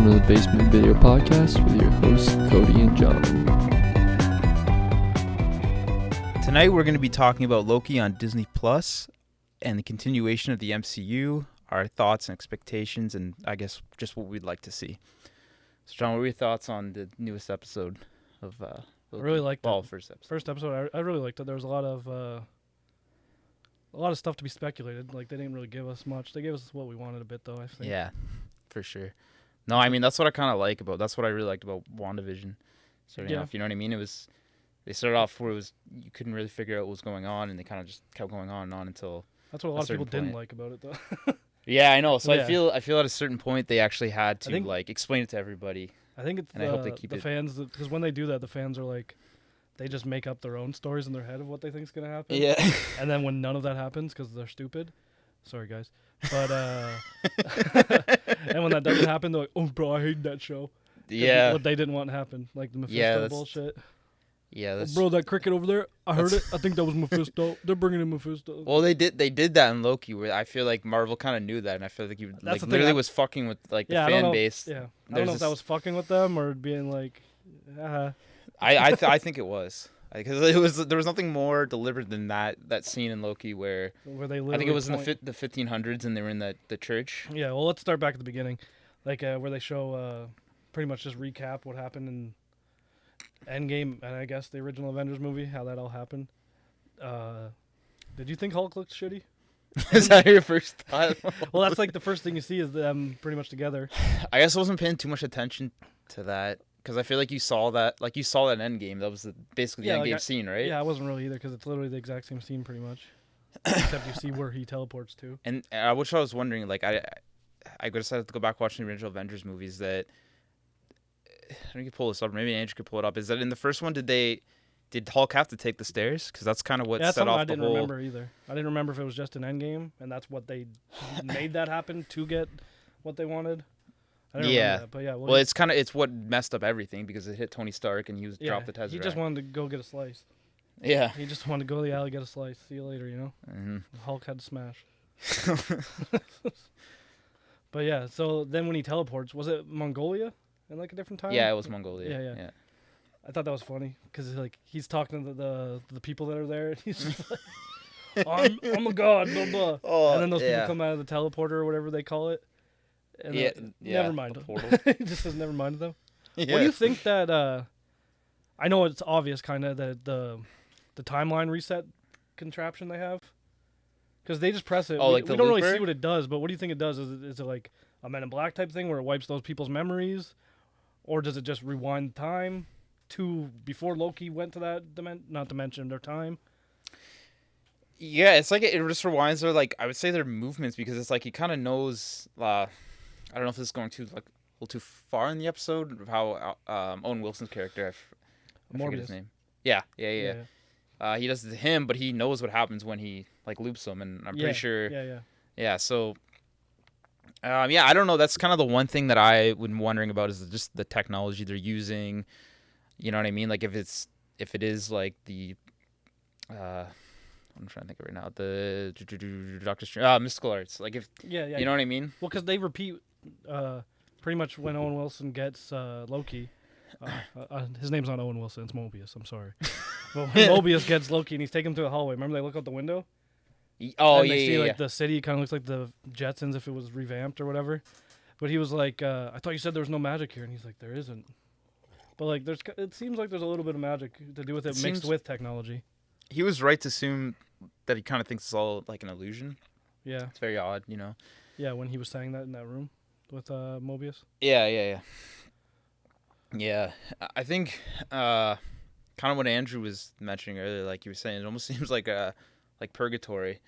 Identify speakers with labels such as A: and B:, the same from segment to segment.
A: to the Basement Video Podcast with your hosts, Cody and John.
B: Tonight we're going to be talking about Loki on Disney Plus and the continuation of the MCU, our thoughts and expectations, and I guess just what we'd like to see. So John, what were your thoughts on the newest episode of Loki?
C: I really liked it.
B: First episode.
C: First episode, I really liked it. There was a lot of stuff to be speculated. Like, they didn't really give us much. They gave us what we wanted a bit, though, I think.
B: Yeah, for sure. No, I mean, that's what I kind of like about, that's what I really liked about WandaVision starting off, you know what I mean? They started off where you couldn't really figure out what was going on, and they kind of just kept going on and on until
C: That's what a lot of people didn't like about it, though.
B: Yeah, I know. So
C: Yeah.
B: I feel at a certain point they actually had to explain it to everybody.
C: I think it's
B: And I hope they keep
C: the
B: it.
C: fans, because when they do that, the fans are like, they just make up their own stories in their head of what they think is going to happen.
B: Yeah.
C: And then when none of that happens, because they're stupid, sorry guys, but and when that doesn't happen, they're like, oh bro, I hate that show.
B: Yeah.
C: What they didn't want to happen, like the Mephisto bullshit.
B: Yeah,
C: Oh,
B: that's
C: bro, that cricket over there, I heard it. I think that was Mephisto. They're bringing in Mephisto.
B: Well, they did that in Loki, where I feel like Marvel kind of knew that, and I feel like he
C: That's
B: like
C: the thing,
B: literally was fucking with like the fan base.
C: Yeah, I don't know if that was fucking with them or being like,
B: I think it was, because there was nothing more deliberate than that scene in Loki where
C: they
B: I think it was in the 1500s and they were in the church.
C: Yeah, well, let's start back at the beginning, like where they show pretty much just recap what happened in Endgame and I guess the original Avengers movie, how that all happened. Did you think Hulk looked shitty?
B: Is that your first thought?
C: Well, that's like the first thing you see is them pretty much together.
B: I guess I wasn't paying too much attention to that because I feel like you saw that in Endgame. That was basically the Endgame scene, right?
C: Yeah, I wasn't really either because it's literally the exact same scene pretty much, except you see where he teleports to.
B: And which I was wondering, like I decided to go back watching the original Avengers movies. That I don't know, you can pull this up. Maybe Andrew could pull it up. Is that in the first one? Did Hulk have to take the stairs? Because that's kind of what set off the whole.
C: I didn't remember either. I didn't remember if it was just an Endgame, and that's what they made that happen to get what they wanted. I didn't remember that, but yeah.
B: Well, it's what messed up everything because it hit Tony Stark and he dropped the Tesseract.
C: He just wanted to go get a slice.
B: Yeah.
C: He just wanted to go to the alley, get a slice. See you later, you know?
B: Mm-hmm.
C: Hulk had to smash. But yeah, so then when he teleports, was it Mongolia in like a different time?
B: Yeah, it was Mongolia.
C: Yeah. I thought that was funny because like he's talking to the people that are there. And he's just like, I'm a god, blah blah.
B: Oh,
C: and then those people come out of the teleporter or whatever they call it. And never mind. He just says never mind them. Yeah. What do you think that? I know it's obvious, kind of that the timeline reset contraption they have, because they just press it. We don't really see what it does, but what do you think it does? Is it like a Men in Black type thing where it wipes those people's memories, or does it just rewind time to before Loki went to that not dimension, their time?
B: Yeah, it's like it just rewinds their, like, I would say their movements, because it's like he kind of knows. I don't know if this is going a little too far in the episode of how Owen Wilson's character, I forget his name. Yeah. He does it to him, but he knows what happens when he like loops him, and I'm pretty sure. Yeah. So. I don't know. That's kind of the one thing that I would be wondering about is just the technology they're using. You know what I mean? Like if it is like the. I'm trying to think of it right now. The Doctor Strange, mystical arts. Like if you know what I mean.
C: Well, because they repeat pretty much when Owen Wilson gets Loki. His name's not Owen Wilson. It's Mobius. I'm sorry. But when Mobius gets Loki and he's taken him through the hallway, remember they look out the window. And they see the city kind of looks like the Jetsons if it was revamped or whatever. But he was like, I thought you said there was no magic here, and he's like, there isn't. But like, it seems like there's a little bit of magic to do with it mixed with technology.
B: He was right to assume that he kind of thinks it's all like an illusion.
C: Yeah. It's
B: very odd, you know.
C: Yeah, when he was saying that in that room with Mobius.
B: Yeah. Yeah, I think kind of what Andrew was mentioning earlier, like you were saying, it almost seems like purgatory.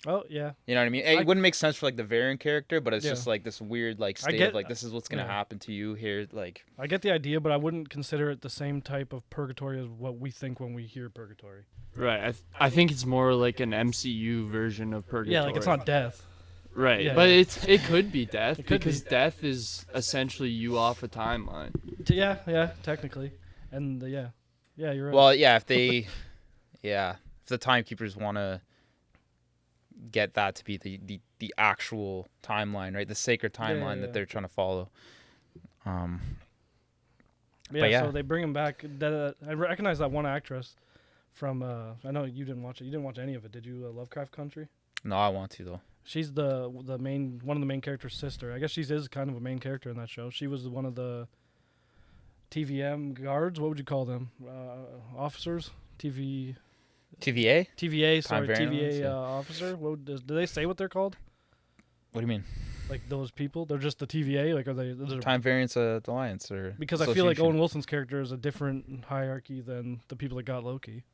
C: Oh, yeah.
B: You know what I mean? It wouldn't make sense for like the variant character, but it's just like this weird like state of like this is what's going to happen to you here. Like
C: I get the idea, but I wouldn't consider it the same type of purgatory as what we think when we hear purgatory.
A: Right. I think it's more like an MCU version of purgatory.
C: Yeah, like it's not death.
A: Right. Yeah, but it could be death because death is essentially you off a timeline.
C: Yeah, technically. And yeah, you're right.
B: Well, yeah, if the timekeepers want to get that to be the actual timeline, right? The sacred timeline that they're trying to follow.
C: Yeah, so they bring him back. I recognize that one actress from. I know you didn't watch it. You didn't watch any of it, did you? Lovecraft Country.
B: No, I want to though.
C: She's the main one of the main character's sister. I guess she is kind of a main character in that show. She was one of the TVM guards. What would you call them? Officers?
B: TVA?
C: TVA. Sorry, TVA officer. Do they say what they're called?
B: What do you mean?
C: Like those people? They're just the TVA? Like are they?
B: Time Variance Alliance or?
C: Because I feel like Owen Wilson's character is a different hierarchy than the people that got Loki.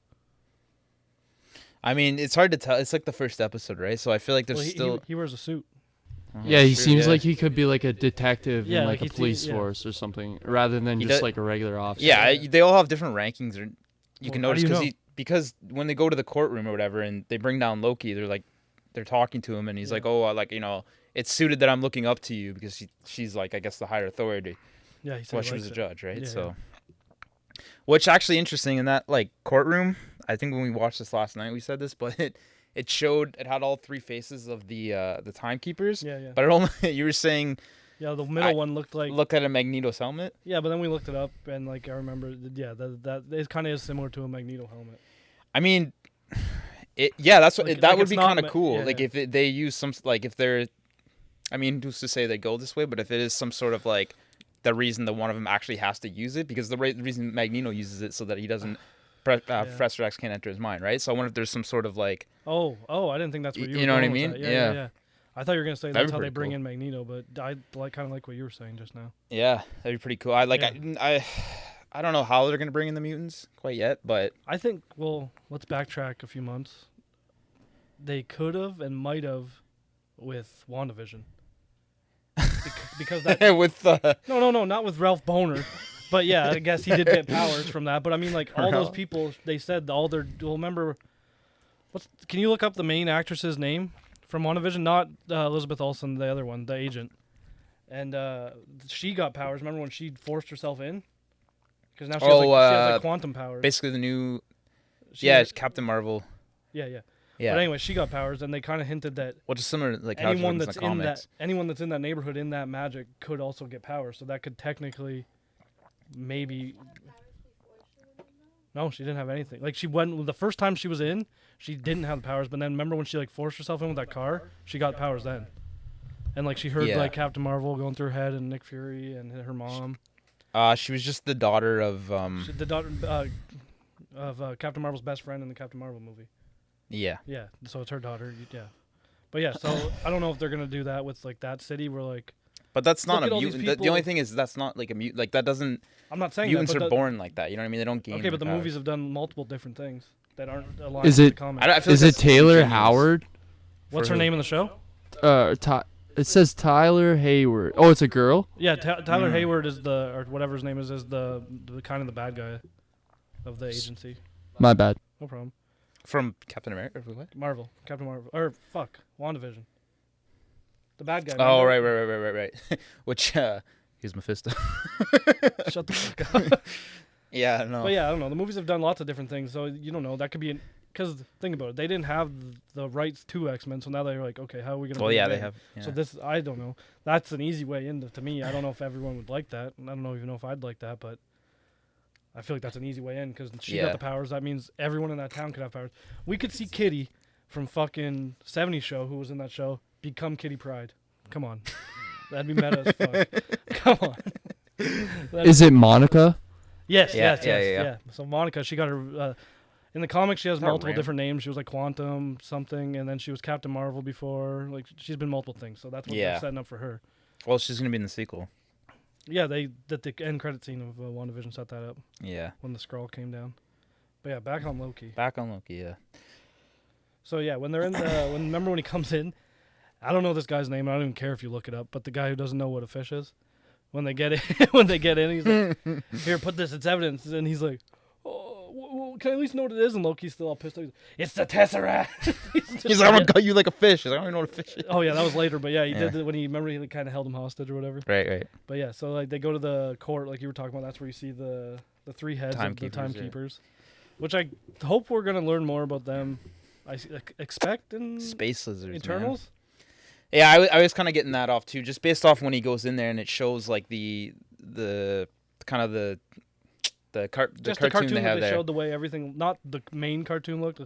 B: I mean, it's hard to tell. It's like the first episode, right? So I feel like there's still.
C: He wears a suit.
A: Yeah, he seems like he could be like a detective in like a police
C: yeah.
A: force or something, rather than just like a regular officer.
B: Yeah, they all have different rankings, or you can notice
C: know?
B: because when they go to the courtroom or whatever, and they bring down Loki, they're talking to him, and he's like, "Oh, like it's suited that I'm looking up to you because she's like, I guess, the higher authority."
C: Yeah, he said
B: well, she was a judge, right?
C: Yeah,
B: so, which actually interesting in that like courtroom. I think when we watched this last night, we said this, but it had all three faces of the timekeepers.
C: Yeah.
B: But it only you were saying.
C: Yeah, the middle one looked
B: at a Magneto's helmet.
C: Yeah, but then we looked it up, and like I remember, that it kind of is similar to a Magneto helmet.
B: I mean, that's what that would be kind of cool.
C: Yeah,
B: like if they use some if they're, I mean, who's to say they go this way? But if it is some sort of like the reason that one of them actually has to use it, because the reason Magneto uses it so that he doesn't. Professor X can't enter his mind, right? So I wonder if there's some sort of like.
C: Oh! I didn't think that's what you.
B: You know what I mean?
C: Yeah. I thought you were gonna say that's how they bring
B: cool.
C: in Magneto, but I kind of like what you were saying just now.
B: Yeah, that'd be pretty cool. I don't know how they're gonna bring in the mutants quite yet, but
C: I think let's backtrack a few months. They could have and might have with WandaVision. Because that
B: with
C: no, not with Ralph Boner. But yeah, I guess he did get powers from that. But I mean, like all those people, they said all their. Well, remember, can you look up the main actress's name from WandaVision? Not Elizabeth Olsen, the other one, the agent. And she got powers. Remember when she forced herself in? Because now she has like quantum powers.
B: Basically, the new. It's Captain Marvel.
C: Yeah. But anyway, she got powers, and they kind of hinted that.
B: Well, just similar like
C: anyone
B: that's in the
C: anyone that's in that neighborhood in that magic could also get powers. So that could technically. Maybe. No, she didn't have anything. Like she went the first time she was in, she didn't have the powers. But then remember when she like forced herself in with that car, she got powers then. And like she heard like Captain Marvel going through her head and Nick Fury and her mom.
B: She was just the daughter of
C: the daughter of Captain Marvel's best friend in the Captain Marvel movie.
B: Yeah.
C: Yeah. So it's her daughter. Yeah. But yeah, so I don't know if they're gonna do that with like that city where like.
B: But that's not a mutant. The only thing is that's not like a mutant. Like that doesn't.
C: I'm not saying
B: mutants are born like that. You know what I mean? They don't gain.
C: Okay, but the
B: powers.
C: movies have done multiple different things that aren't aligned with the comics.
A: Is it Taylor Howard?
C: What's her name in the show?
A: It says Tyler Hayward. Oh, it's a girl?
C: Yeah, Tyler Hayward is or whatever his name is the kind of the bad guy of the agency.
A: My bad.
C: No problem.
B: From Captain America? What?
C: Captain Marvel. WandaVision. The bad guy.
B: Oh, right. Which, he's Mephisto.
C: Shut the fuck up.
B: Yeah, no.
C: But yeah, I don't know. The movies have done lots of different things, so you don't know. That could be because think about it. They didn't have the rights to X-Men, so now they're like, okay, how are we gonna?
B: Well, yeah, they have. Yeah.
C: So this, I don't know. That's an easy way in to me. I don't know if everyone would like that. I don't even know if I'd like that, but I feel like that's an easy way in because she got the powers. That means everyone in that town could have powers. We could see Kitty from fucking 70s show, who was in that show, become Kitty Pryde. Come on. That'd be meta as fuck. Come on.
A: Is it Monica?
C: Yes. So Monica, she got her... in the comics, she has multiple different names. She was like Quantum something, and then she was Captain Marvel before. Like, she's been multiple things, so that's what they're setting up for her.
B: Well, she's going to be in the sequel.
C: Yeah, the end credit scene of WandaVision set that up.
B: Yeah.
C: When the Skrull came down. But yeah, back on Loki.
B: Yeah.
C: So yeah, when they're in remember when he comes in, I don't know this guy's name. I don't even care if you look it up. But the guy who doesn't know what a fish is, when they get in, he's like, "Here, put this. It's evidence." And he's like, "Oh, well, can I at least know what it is?" And Loki's still all pissed. It's the Tesseract.
B: He's like, "I'm gonna cut you like a fish." He's like, "I don't even know what a fish is."
C: Oh yeah, that was later. But yeah, he did when he kind of held him hostage or whatever.
B: Right.
C: But yeah, so like they go to the court, like you were talking about. That's where you see the three heads of the timekeepers, which I hope we're gonna learn more about them. I expect in
B: Space Lizards,
C: Eternals.
B: Man. Yeah, I was kind of getting that off too, just based off when he goes in there and it shows like the the kind of the cartoon they have
C: they
B: there.
C: showed the way everything, not the main cartoon looked,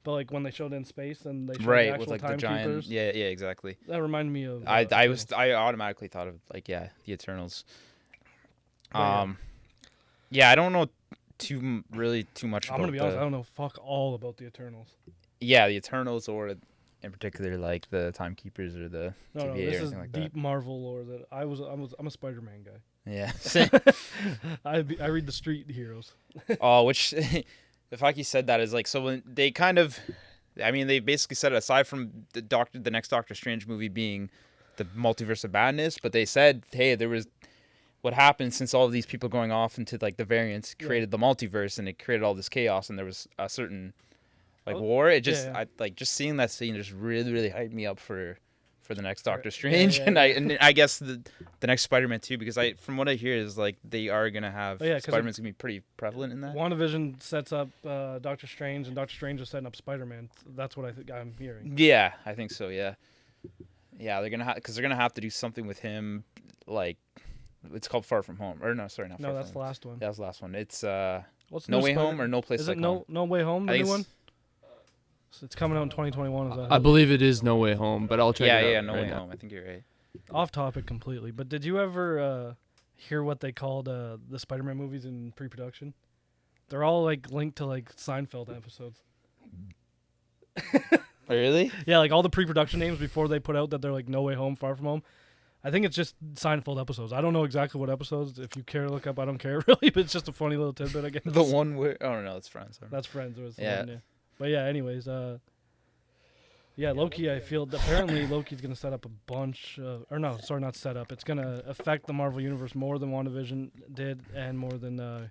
C: but like when they showed it in space and they showed the
B: Right,
C: actual
B: with like the giant.
C: timekeepers.
B: Yeah, exactly.
C: That reminded me of.
B: I automatically thought of like the Eternals. Yeah, I don't know too much about.
C: I'm gonna be honest, I don't know fuck all about the Eternals.
B: Yeah, the Eternals, or in particular like the Timekeepers or the TVA
C: this
B: or
C: is
B: anything like
C: deep
B: that.
C: Marvel lore that I'm a Spider-Man guy.
B: Yeah.
C: I read the Street Heroes.
B: Which the fact you said that is like, so when they kind of, I mean, they basically said, aside from the next Doctor Strange movie being the Multiverse of Madness, but they said, hey, there was what happened since all of these people going off into like the variants created the multiverse, and it created all this chaos, and there was a certain war. It just I like just seeing that scene just really hyped me up for the next Doctor Strange, and I guess the next Spider-Man too, because from what I hear is like they are gonna have Spider-Man's gonna be pretty prevalent in that.
C: WandaVision sets up Doctor Strange, and Doctor Strange is setting up Spider-Man. That's what I'm hearing.
B: Yeah, I think so. Yeah, they're gonna because they're gonna have to do something with him, like it's called Far From Home, or no, sorry, not.
C: No,
B: Far
C: that's
B: From
C: the last one.
B: Yeah, that's the last one. It's
C: What's
B: No Way Home or No Place Like Home?
C: No Way Home, the new one? So it's coming out in 2021. Is that
A: I believe it is No Way Home, but I'll check it out.
B: Yeah, No Way Home. I think you're right.
C: Off topic completely, but did you ever hear what they called the Spider-Man movies in pre-production? They're all like linked to like Seinfeld episodes.
B: Really?
C: Yeah, like all the pre-production names before they put out that they're like No Way Home, Far From Home. I think it's just Seinfeld episodes. I don't know exactly what episodes. If you care to look up, I don't care really, but it's just a funny little tidbit, I guess.
B: The one where no, it's Friends.
C: That's Friends. Yeah. But yeah, anyways, Loki, I feel apparently Loki's going to set up a bunch not set up. It's going to affect the Marvel Universe more than WandaVision did, and more than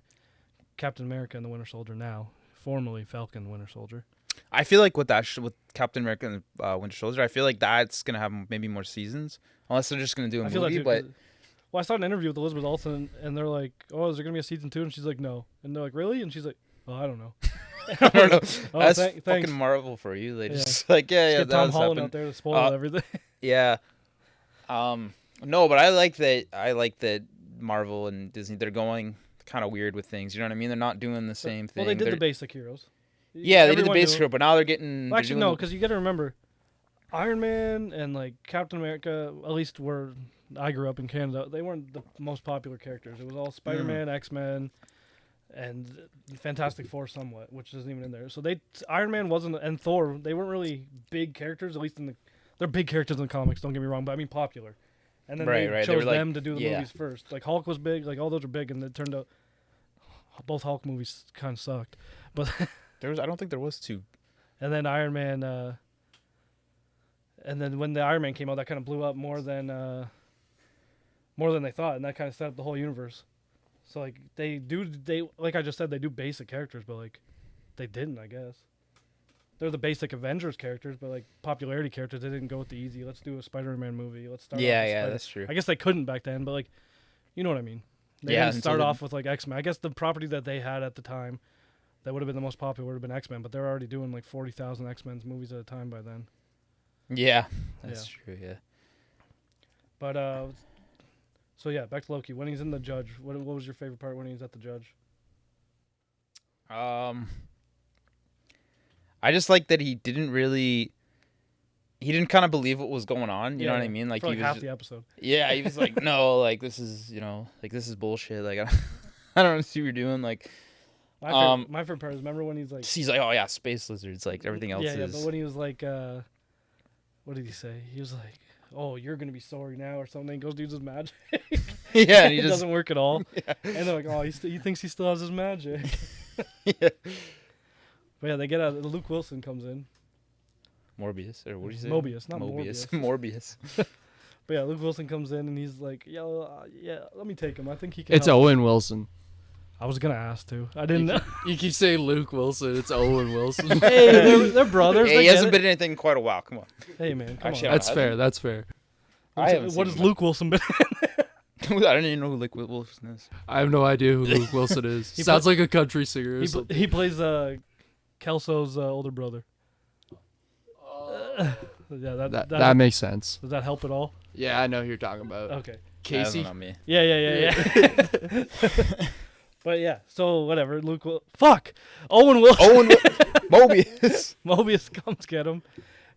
C: Captain America and the Winter Soldier now, formerly Falcon and Winter Soldier.
B: I feel like with Captain America and Winter Soldier, I feel like that's going to have maybe more seasons, unless they're just going to do a movie. Well,
C: I saw an interview with Elizabeth Olsen, and they're like, "Oh, is there going to be a season 2?" And she's like, "No." And they're like, "Really?" And she's like, "Oh, I don't know."
B: I don't know. That's
C: thanks.
B: fucking Marvel for you. They just
C: get Tom Holland out there to spoil everything.
B: Yeah. No, but I like that Marvel and Disney, they're going kind of weird with things. You know what I mean? They're not doing the same thing.
C: Well, they did the basic heroes.
B: Yeah, they did the basic hero, but now they're getting.
C: Well, actually, no, because you got to remember, Iron Man and like Captain America, at least where I grew up in Canada, they weren't the most popular characters. It was all Spider-Man, X-Men, and Fantastic Four somewhat, which isn't even in there. So Iron Man wasn't, and Thor, they weren't really big characters, at least they're big characters in the comics, don't get me wrong, but I mean popular. And then they chose them to do the movies first. Like Hulk was big, like all those are big, and it turned out both Hulk movies kind of sucked. But
B: I don't think there was two.
C: And then Iron Man, and then when the Iron Man came out, that kind of blew up more than they thought, and that kind of set up the whole universe. So like they like I just said, they do basic characters, but like they didn't, I guess. They're the basic Avengers characters, but like popularity characters, they didn't go with the easy. Let's do a Spider-Man movie. Let's start.
B: Yeah, that's true.
C: I guess they couldn't back then, but like, you know what I mean. They didn't start off with like X-Men. I guess the property that they had at the time that would have been the most popular would have been X-Men, but they're already doing like 40,000 X-Men movies at a time by then.
B: Yeah, that's true. Yeah.
C: But so yeah, back to Loki. When he's in the Judge, what was your favorite part when he was at the Judge?
B: I just like that he didn't kind of believe what was going on. You know what I mean? Like
C: for
B: he was
C: half the episode.
B: Yeah, he was like, no, like this is, like this is bullshit. Like I don't see what you're doing. Like
C: my favorite part is, remember when he's like,
B: oh yeah, space lizards. Like everything else is.
C: Yeah, but when he was like, what did he say? He was like, oh, you're gonna be sorry now or something. He goes, dudes his magic.
B: Yeah, and
C: it doesn't work at all. Yeah. And they're like, oh, he thinks he still has his magic.
B: Yeah.
C: But yeah, they get out. Luke Wilson comes in.
B: Morbius, or what did you say?
C: Mobius, not Morbius.
B: Morbius.
C: But yeah, Luke Wilson comes in and he's like, yeah, let me take him. I think he can.
A: It's Owen Wilson.
C: I was gonna ask to. I didn't know.
A: You keep saying Luke Wilson. It's Owen Wilson.
C: Hey, they're brothers.
B: Hey, he hasn't been in anything in quite a while. Come on.
C: Hey man, come on.
A: That's fair. That's fair.
C: What has Luke Wilson been in?
B: I don't even know who Luke Wilson is.
A: I have no idea who Luke Wilson is. Sounds like a country singer.
C: He plays Kelso's older brother. Yeah,
A: that makes sense.
C: Does that help at all?
A: Yeah, I know who you're talking about.
C: Okay.
A: Casey.
B: Not me.
C: Yeah. But yeah, so whatever. Luke will... Fuck! Owen Wilson.
B: Mobius.
C: Mobius comes get him.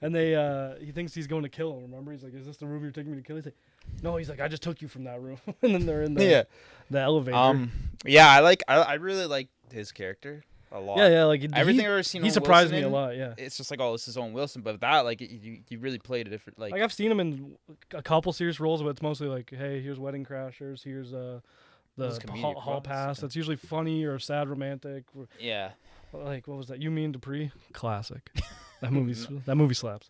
C: And he thinks he's going to kill him, remember? He's like, is this the room you're taking me to kill? He's like, no, he's like, I just took you from that room. And then they're in the elevator.
B: Yeah, I really like his character a lot.
C: Yeah, like
B: everything I've ever seen.
C: He surprised me a lot. Yeah,
B: it's just like, oh, this is Owen Wilson, but that like he really played a different like.
C: Like I've seen him in a couple serious roles, but it's mostly like, hey, here's Wedding Crashers, here's the Hall Pass. That's usually funny or sad romantic.
B: Yeah.
C: Like what was that? You Mean Dupree? Classic. That movie slaps.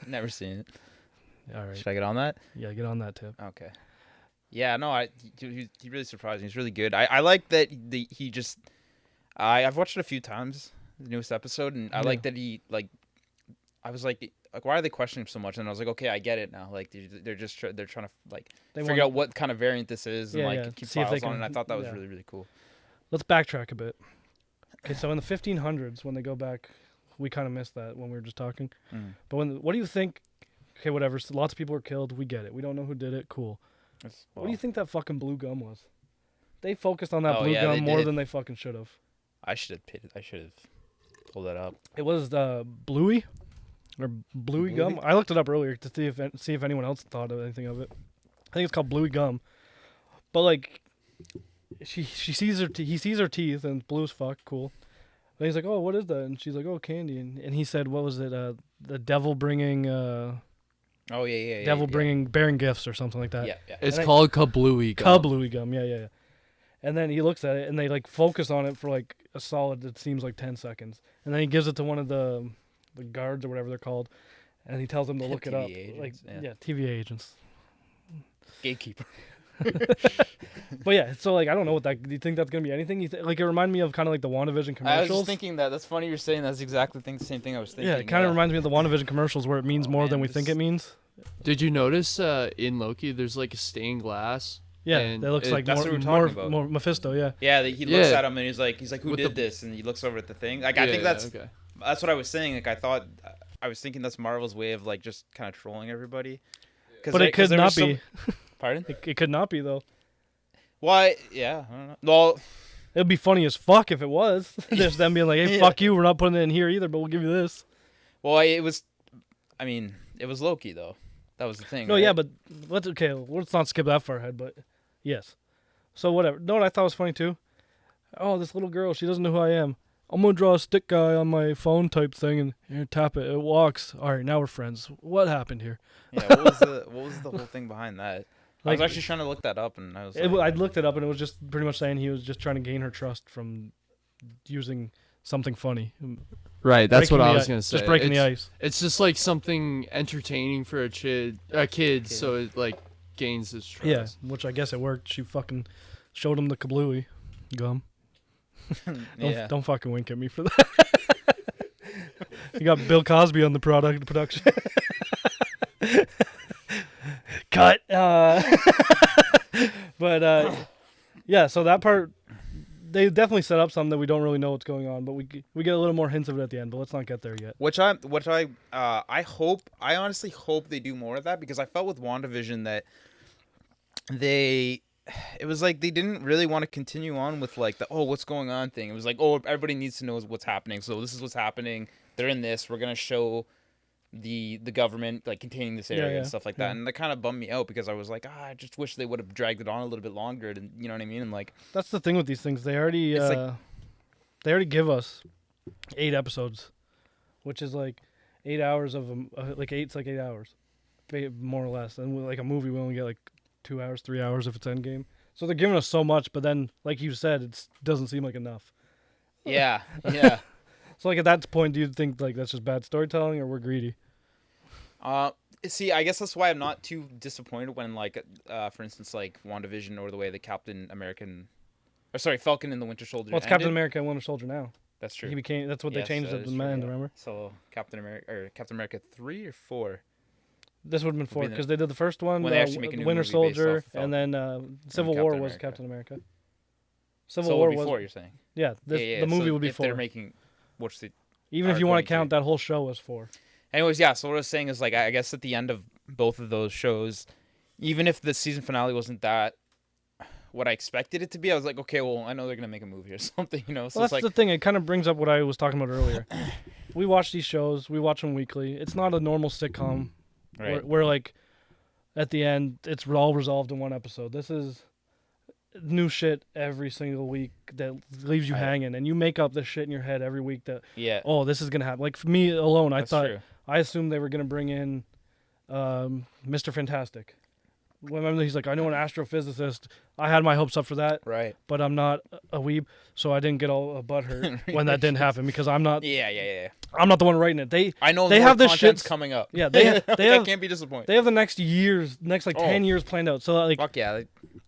B: Never seen it.
C: All right.
B: Should I get on that?
C: Yeah, get on that tip.
B: Okay. Yeah, no, he really surprised me. He's really good. I like that he just I've watched it a few times, the newest episode, and I like that he like I was like why are they questioning him so much? And I was like, okay, I get it now. Like they're trying to like figure out what kind of variant this is and keep files on it. And I thought that was really, really cool.
C: Let's backtrack a bit. Okay, so in the 1500s when they go back, we kind of missed that when we were just talking. But what do you think? Okay, whatever. So lots of people were killed. We get it. We don't know who did it. Cool. What do you think that fucking blue gum was? They focused on that blue gum more than they fucking should have.
B: I should have pulled that up.
C: It was Bluey or Bluey gum. I looked it up earlier to see if anyone else thought of anything of it. I think it's called Bluey gum. But like, he sees her teeth and it's blue as fuck. Cool. And he's like, oh, what is that? And she's like, oh, candy. And he said, what was it? The devil bringing. Devil bearing gifts or something like that.
A: Yeah. It's called Kablooey gum.
C: Kablooey gum. Yeah. And then he looks at it and they like focus on it for like a solid, it seems like 10 seconds. And then he gives it to one of the guards or whatever they're called, and he tells them to look it up.
B: Agents,
C: like TVA agents.
B: Gatekeeper.
C: But yeah, so like I don't know what that. Do you think that's gonna be anything? Like it reminded me of kind of like the WandaVision commercials.
B: I was just thinking that. That's funny you're saying. That's exactly the same thing I was thinking.
C: Yeah, it kind of reminds me of the WandaVision commercials where it means more than we think it means.
A: Did you notice in Loki there's like a stained glass?
C: Yeah, that looks like more Mephisto. Yeah.
B: Yeah, he looks at him and he's like, who did this? And he looks over at the thing. Like I think that's what I was saying. Like I was thinking that's Marvel's way of like just kind of trolling everybody.
C: But it could not be.
B: Pardon?
C: It could not be though.
B: Why? Yeah, I don't know. Well,
C: it'd be funny as fuck if it was. Just them being like, "Hey, fuck you, we're not putting it in here either, but we'll give you this."
B: Well, it was Loki though. That was the thing.
C: No,
B: right?
C: yeah, but let's not skip that far ahead. But yes, so whatever. No, what I thought was funny too. Oh, this little girl, she doesn't know who I am. I'm gonna draw a stick guy on my phone type thing and here, tap it. It walks. All right, now we're friends. What happened here?
B: Yeah, what was the whole thing behind that? Like, I was actually trying to look that up, and I was.
C: I looked it up, and it was just pretty much saying he was just trying to gain her trust from using something funny.
A: Right, that's what I was gonna say.
C: Just breaking the ice.
A: It's just like something entertaining for a kid, so it like gains his trust.
C: Yeah, which I guess it worked. She fucking showed him the kablooey gum. Don't fucking wink at me for that. You got Bill Cosby on the production. Cut. But yeah, so that part they definitely set up something that we don't really know what's going on, but we get a little more hints of it at the end. But let's not get there yet.
B: I honestly hope they do more of that, because I felt with WandaVision that it was like they didn't really want to continue on with like the what's going on thing. It was like, everybody needs to know what's happening, so this is what's happening. They're in this. We're gonna show the government like containing this area and stuff like that, and that kind of bummed me out, because I was like, I just wish they would have dragged it on a little bit longer, and you know what I mean. And like
C: that's the thing with these things. They already give us 8 episodes, which is like 8 hours of like 8 hours, more or less. And with like a movie, we only get like 2 hours, 3 hours if it's Endgame. So they're giving us so much, but then like you said, it doesn't seem like enough.
B: Yeah.
C: So like at that point, do you think like that's just bad storytelling, or we're greedy?
B: See, I guess that's why I'm not too disappointed when like for instance like WandaVision or the way the Falcon and the Winter Soldier.
C: Well, it's
B: ended.
C: Captain America and Winter Soldier now.
B: That's true.
C: He became. That's what they changed at the end. Remember?
B: So Captain America 3 or 4.
C: This would have been 4 because they did the first one,
B: when they actually make a new
C: Winter
B: movie
C: Soldier,
B: based off
C: and then Civil War was Captain America. Civil
B: War
C: was
B: 4. You're saying?
C: Yeah, the movie would be 4.
B: They're making,
C: even if you want to count that whole show as 4.
B: Anyways, yeah. So what I was saying is like I guess at the end of both of those shows, even if the season finale wasn't that what I expected it to be, I was like, okay, well, I know they're gonna make a movie or something, you know. So
C: well, that's
B: it's like
C: the thing. It kind of brings up what I was talking about earlier. We watch these shows. We watch them weekly. It's not a normal sitcom,
B: right.
C: where like at the end it's all resolved in one episode. This is new shit every single week that leaves you hanging, and you make up this shit in your head every week that this is gonna happen. Like for me alone, I assumed they were gonna bring in Mr. Fantastic. Remember, he's like, I know an astrophysicist. I had my hopes up for that,
B: right?
C: But I'm not a weeb, so I didn't get all butthurt when that didn't happen because I'm not.
B: Yeah.
C: I'm not the one writing it.
B: I know
C: they have this shit
B: coming up.
C: Yeah, they have.
B: I can't be disappointed.
C: They have the next 10 years planned out. So like,
B: fuck yeah.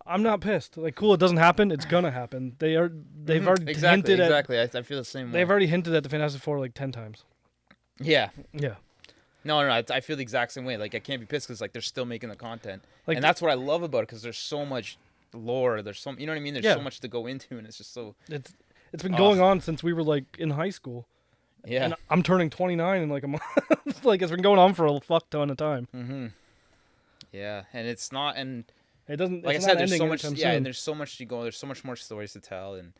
C: I'm not pissed. Like, cool, it doesn't happen. It's gonna happen. They've already hinted at.
B: Exactly. I feel the same way.
C: They've already hinted at the Fantastic Four like 10 times.
B: Yeah.
C: Yeah.
B: No, I feel the exact same way. Like, I can't be pissed because like they're still making the content, and that's what I love about it because there's so much lore. There's you know what I mean? There's so much to go into, and it's just so.
C: It's been going on since we were like in high school.
B: Yeah.
C: And I'm turning 29 in like a month. Like it's been going on for a fuck ton of time.
B: Mm-hmm. Yeah, and it's not, and
C: it doesn't.
B: Like I said, there's so much. Yeah, and there's so much to go. There's so much more stories to tell, and.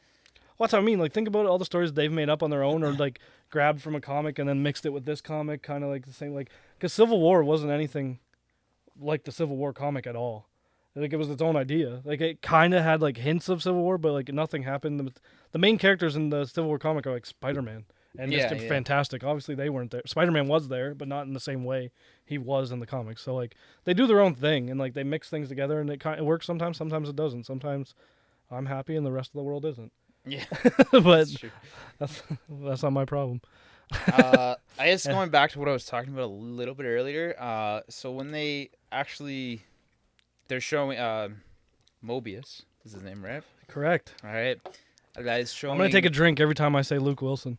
C: Well, that's what I mean. Like, think about all the stories they've made up on their own, or like grabbed from a comic and then mixed it with this comic, kind of like the same. Like, because Civil War wasn't anything like the Civil War comic at all. Like, it was its own idea. Like, it kind of had like hints of Civil War, but like nothing happened. The main characters in the Civil War comic are like Spider-Man and Mr. Fantastic. Obviously, they weren't there. Spider-Man was there, but not in the same way he was in the comics. So like, they do their own thing and like they mix things together, and it works sometimes. Sometimes it doesn't. Sometimes I'm happy and the rest of the world isn't.
B: Yeah,
C: but that's not my problem.
B: I guess going back to what I was talking about a little bit earlier. So when they're showing Mobius is his name, right?
C: Correct.
B: All right. That is showing.
C: I'm gonna take a drink every time I say Luke Wilson.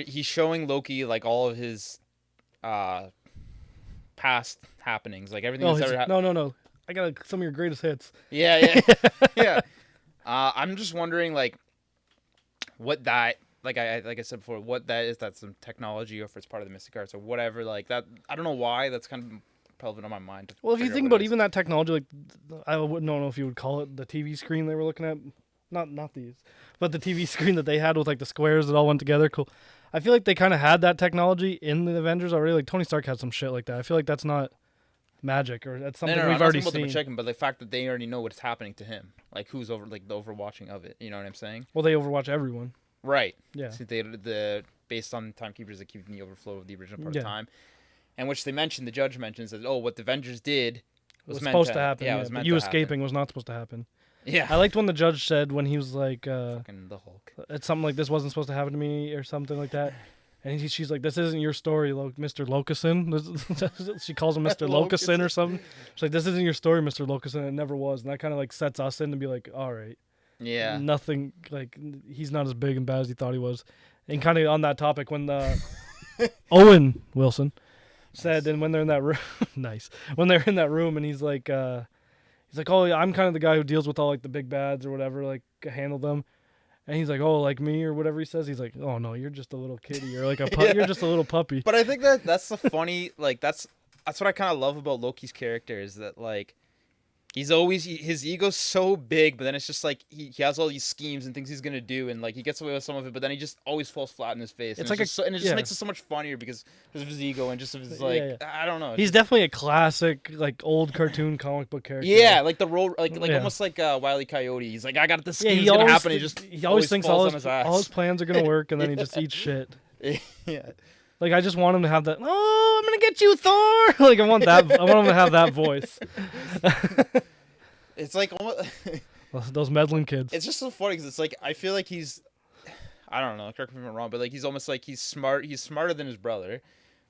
B: He's showing Loki like all of his past happenings, like everything that's ever happened.
C: No. I got some of your greatest hits.
B: Yeah. I'm just wondering, like, what that, like I said before, what that is. That's some technology, or if it's part of the Mystic Arts or whatever. Like that, I don't know why. That's kind of relevant on my mind.
C: Well, if you think about even that technology, like I wouldn't know if you would call it the TV screen they were looking at, not these, but the TV screen that they had with like the squares that all went together. Cool. I feel like they kind of had that technology in the Avengers already. Like Tony Stark had some shit like that. I feel like that's not magic, or that's something we've already seen.
B: Checking, but the fact that they already know what's happening to him, like who's over, like the overwatching of it. You know what I'm saying?
C: Well, they overwatch everyone.
B: Right.
C: Yeah.
B: So the based on timekeepers that keep the overflow of the original part of time, and which the judge mentions that what the Avengers did was
C: supposed to happen.
B: Yeah, it was meant
C: you
B: to
C: escaping
B: happen.
C: Was not supposed to happen.
B: Yeah.
C: I liked when the judge said when he was like,
B: fucking the Hulk.
C: It's something like, this wasn't supposed to happen to me or something like that. And she's like, this isn't your story, Mr. Locuson. She calls him Mr. Locuson or something. She's like, this isn't your story, Mr. Locuson. It never was. And that kind of like sets us in to be like, all right.
B: Yeah.
C: Nothing, like, he's not as big and bad as he thought he was. And kind of on that topic, when Owen Wilson said, and when they're in that room, nice. When they're in that room and he's like, oh, yeah, I'm kind of the guy who deals with all like the big bads or whatever, like handle them. And he's like, oh, like me or whatever he says. He's like, oh no, you're just a little kitty. You're like you're just a little puppy.
B: But I think that's the funny, like that's what I kind of love about Loki's character is that like he's always his ego's so big, but then it's just like he has all these schemes and things he's gonna do, and like he gets away with some of it, but then he just always falls flat in his face. And it just makes it so much funnier because of his ego and just of his like I don't know.
C: He's definitely a classic like old cartoon comic book character.
B: Yeah, like the role, like almost like Wile E. Coyote. He's like, I got this scheme's gonna happen. He always thinks all
C: his plans are gonna work, and then he just eats shit.
B: Yeah.
C: Like I just want him to have that. Oh, I'm gonna get you, Thor. Like I want him to have that voice.
B: It's like almost
C: those meddling kids.
B: It's just so funny because it's like I feel like he's, I don't know, correct me if I'm wrong, but like he's almost like he's smart. He's smarter than his brother,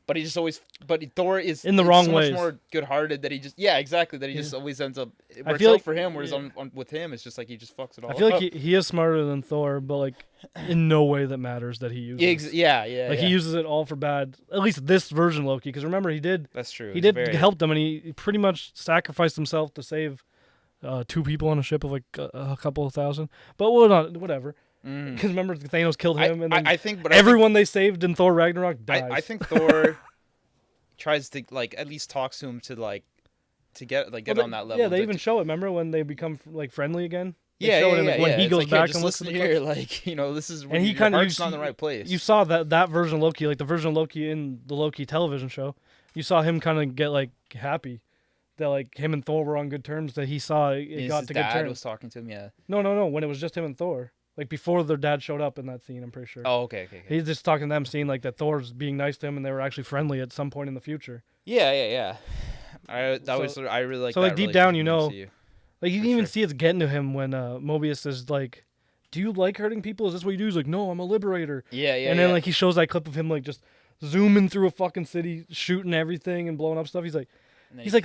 B: but he just always. But Thor is
C: in the wrong
B: so
C: ways.
B: Much more good-hearted that he just exactly that he just always ends up. It works out for him, whereas with him it's just like he just fucks it all.
C: I feel
B: up.
C: like he is smarter than Thor, but like in no way that matters that he uses.
B: Yeah.
C: Like he uses it all for bad. At least this version Loki, because remember he did.
B: That's true.
C: He did help them, and he pretty much sacrificed himself to save 2 people on a ship of like a couple of thousand. But whatever. Because remember Thanos killed him, and then
B: I think, but
C: everyone they saved in Thor Ragnarok dies.
B: I think Thor tries to like at least talks to him to like to get on that level.
C: Yeah, they even show it. Remember when they become like friendly again?
B: When
C: he goes back and
B: listen here, like this is when
C: he
B: kind of not in the right place.
C: You saw that version of Loki, like the version of Loki in the Loki television show. You saw him kind of get like happy that like him and Thor were on good terms. That he saw it got to good terms.
B: His dad was talking to him. Yeah.
C: No. When it was just him and Thor, like before their dad showed up in that scene, I'm pretty sure.
B: Oh, okay.
C: He's just talking to them, seeing like that Thor's being nice to him, and they were actually friendly at some point in the future.
B: Yeah. I really like.
C: So
B: that
C: like deep down, you know.
B: MCU.
C: Like, you can even see it's getting to him when Mobius is like, do you like hurting people? Is this what you do? He's like, no, I'm a liberator.
B: Yeah.
C: And then, like, he shows that clip of him, like, just zooming through a fucking city, shooting everything and blowing up stuff. He's like,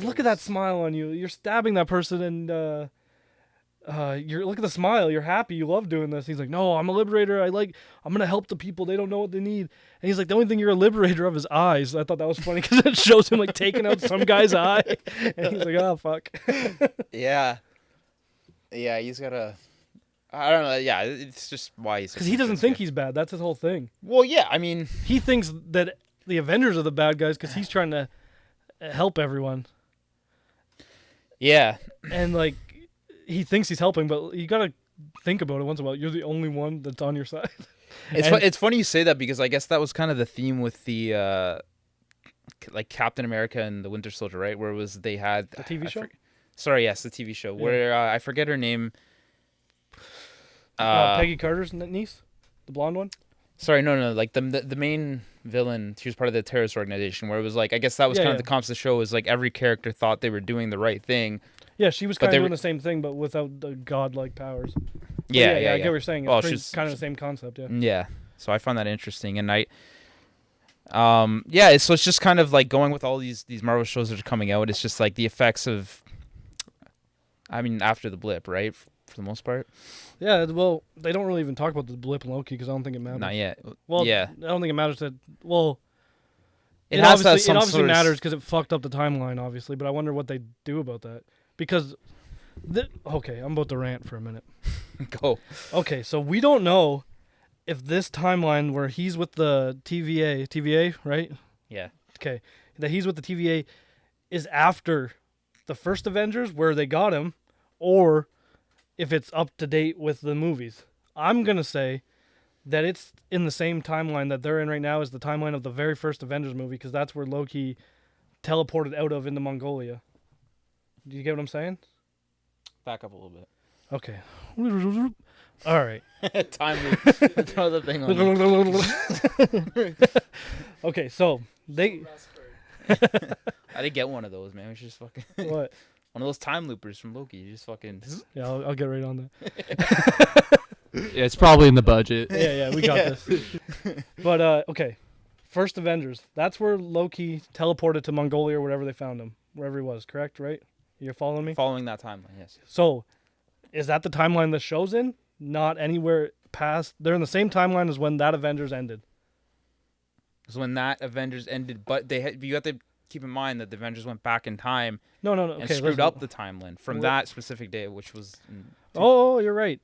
C: look at that smile on you. You're stabbing that person and, look at the smile. You're happy. You love doing this. He's like, no, I'm a liberator. I'm going to help the people. They don't know what they need. And he's like, the only thing you're a liberator of is eyes. I thought that was funny because it shows him, like, taking out some guy's eye. And he's like, oh, fuck.
B: Yeah. Yeah, he's got a... I don't know. Yeah, it's just why he's...
C: Because he doesn't think he's bad. That's his whole thing.
B: Well, yeah, I mean...
C: He thinks that the Avengers are the bad guys because he's trying to help everyone.
B: Yeah.
C: And, like, he thinks he's helping, but you got to think about it once in a while. You're the only one that's on your side.
B: It's funny you say that because I guess that was kind of the theme with the... like Captain America and the Winter Soldier, right? Where it was they had...
C: The TV show?
B: Sorry, yes, the TV show. Yeah. Where I forget her name.
C: Peggy Carter's niece? The blonde one?
B: Sorry, no. Like the main villain, she was part of the terrorist organization where it was like, I guess that was kind of the concept of the show is like every character thought they were doing the right thing.
C: Yeah, she was kind of doing the same thing, but without the godlike powers.
B: Yeah,
C: I get what you're saying. It's kind of the same concept, yeah.
B: Yeah, so I found that interesting. And so it's just kind of like going with all these Marvel shows that are coming out. It's just like the effects of... I mean, after the blip, right? For the most part.
C: Yeah, well, they don't really even talk about the blip in Loki because I don't think it matters.
B: Not yet.
C: Well,
B: yeah.
C: I don't think it matters that... Well,
B: it obviously
C: matters because it fucked up the timeline, obviously, but I wonder what they do about that. Because... Okay, I'm about to rant for a minute.
B: Go.
C: Okay, so we don't know if this timeline where he's with the TVA, right?
B: Yeah.
C: Okay, that he's with the TVA is after... the first Avengers where they got him, or if it's up to date with the movies. I'm going to say that it's in the same timeline that they're in right now as the timeline of the very first Avengers movie because that's where Loki teleported out of into Mongolia. Do you get what I'm saying?
B: Back up a little bit.
C: Okay. All right.
B: Time loop. Throw the thing on.
C: Okay, so they...
B: I didn't get one of those, man. It's just fucking...
C: What?
B: One of those time loopers from Loki. You just fucking...
C: Yeah, I'll get right on that.
A: Yeah, it's probably in the budget.
C: Yeah, we got this. But, okay. First Avengers. That's where Loki teleported to Mongolia or wherever they found him. Wherever he was, correct, right? You're following me?
B: Following that timeline, yes.
C: So, is that the timeline the show's in? Not anywhere past... They're in the same timeline as when that Avengers ended.
B: So when that Avengers ended, but you have to keep in mind that the Avengers went back in time and screwed up the timeline from that specific day, which was...
C: Oh, you're right.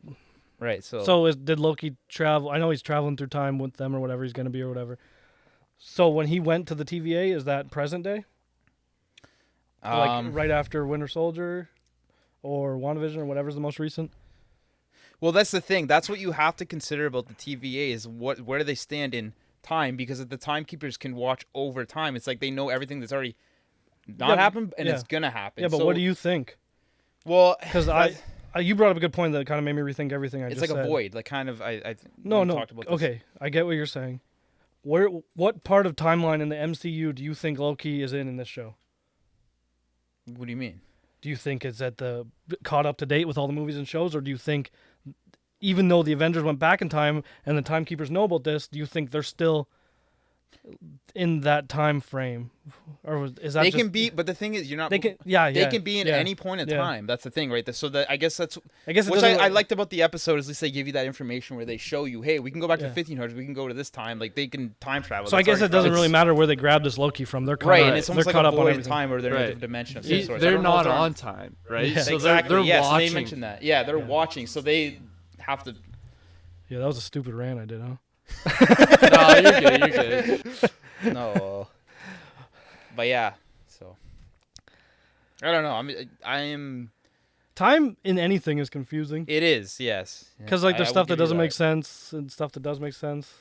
B: Right, so...
C: So did Loki travel... I know he's traveling through time with them or whatever he's going to be or whatever. So when he went to the TVA, is that present day? Like right after Winter Soldier or WandaVision or whatever's the most recent?
B: Well, that's the thing. That's what you have to consider about the TVA is where do they stand in time, because the timekeepers can watch over time. It's like they know everything that's already happened and it's gonna happen.
C: Yeah, but what do you think?
B: Well,
C: because you brought up a good point that kind of made me rethink everything I just said.
B: It's like a void, like kind of.
C: No.
B: Talked about this.
C: Okay, I get what you're saying. What part of timeline in the MCU do you think Loki is in this show?
B: What do you mean?
C: Do you think it's at the caught up to date with all the movies and shows, or do you think, even though the Avengers went back in time and the timekeepers know about this, do you think they're still in that time frame, or is that
B: they can be? But the thing is, you're not.
C: They can,
B: They can be in any point in time. That's the thing, right? So that I guess which I liked about the episode is at least they give you that information where they show you, hey, we can go back to the 1500s, we can go to this time. Like they can time travel.
C: So I guess it doesn't really matter where they grabbed this Loki from. They're
B: right, and it's almost like a void in time, or they're in a different dimension of some sort.
A: They're not on time, right?
C: Yeah.
A: So
B: exactly.
A: they're watching.
B: They mentioned that. Yeah, they're watching, so they have to.
C: Yeah, that was a stupid rant I did, huh?
A: No, you're good.
B: No. But yeah, so I don't know. I mean, I am.
C: Time in anything is confusing.
B: It is, yes.
C: Because like there's stuff that doesn't make sense and stuff that does make sense.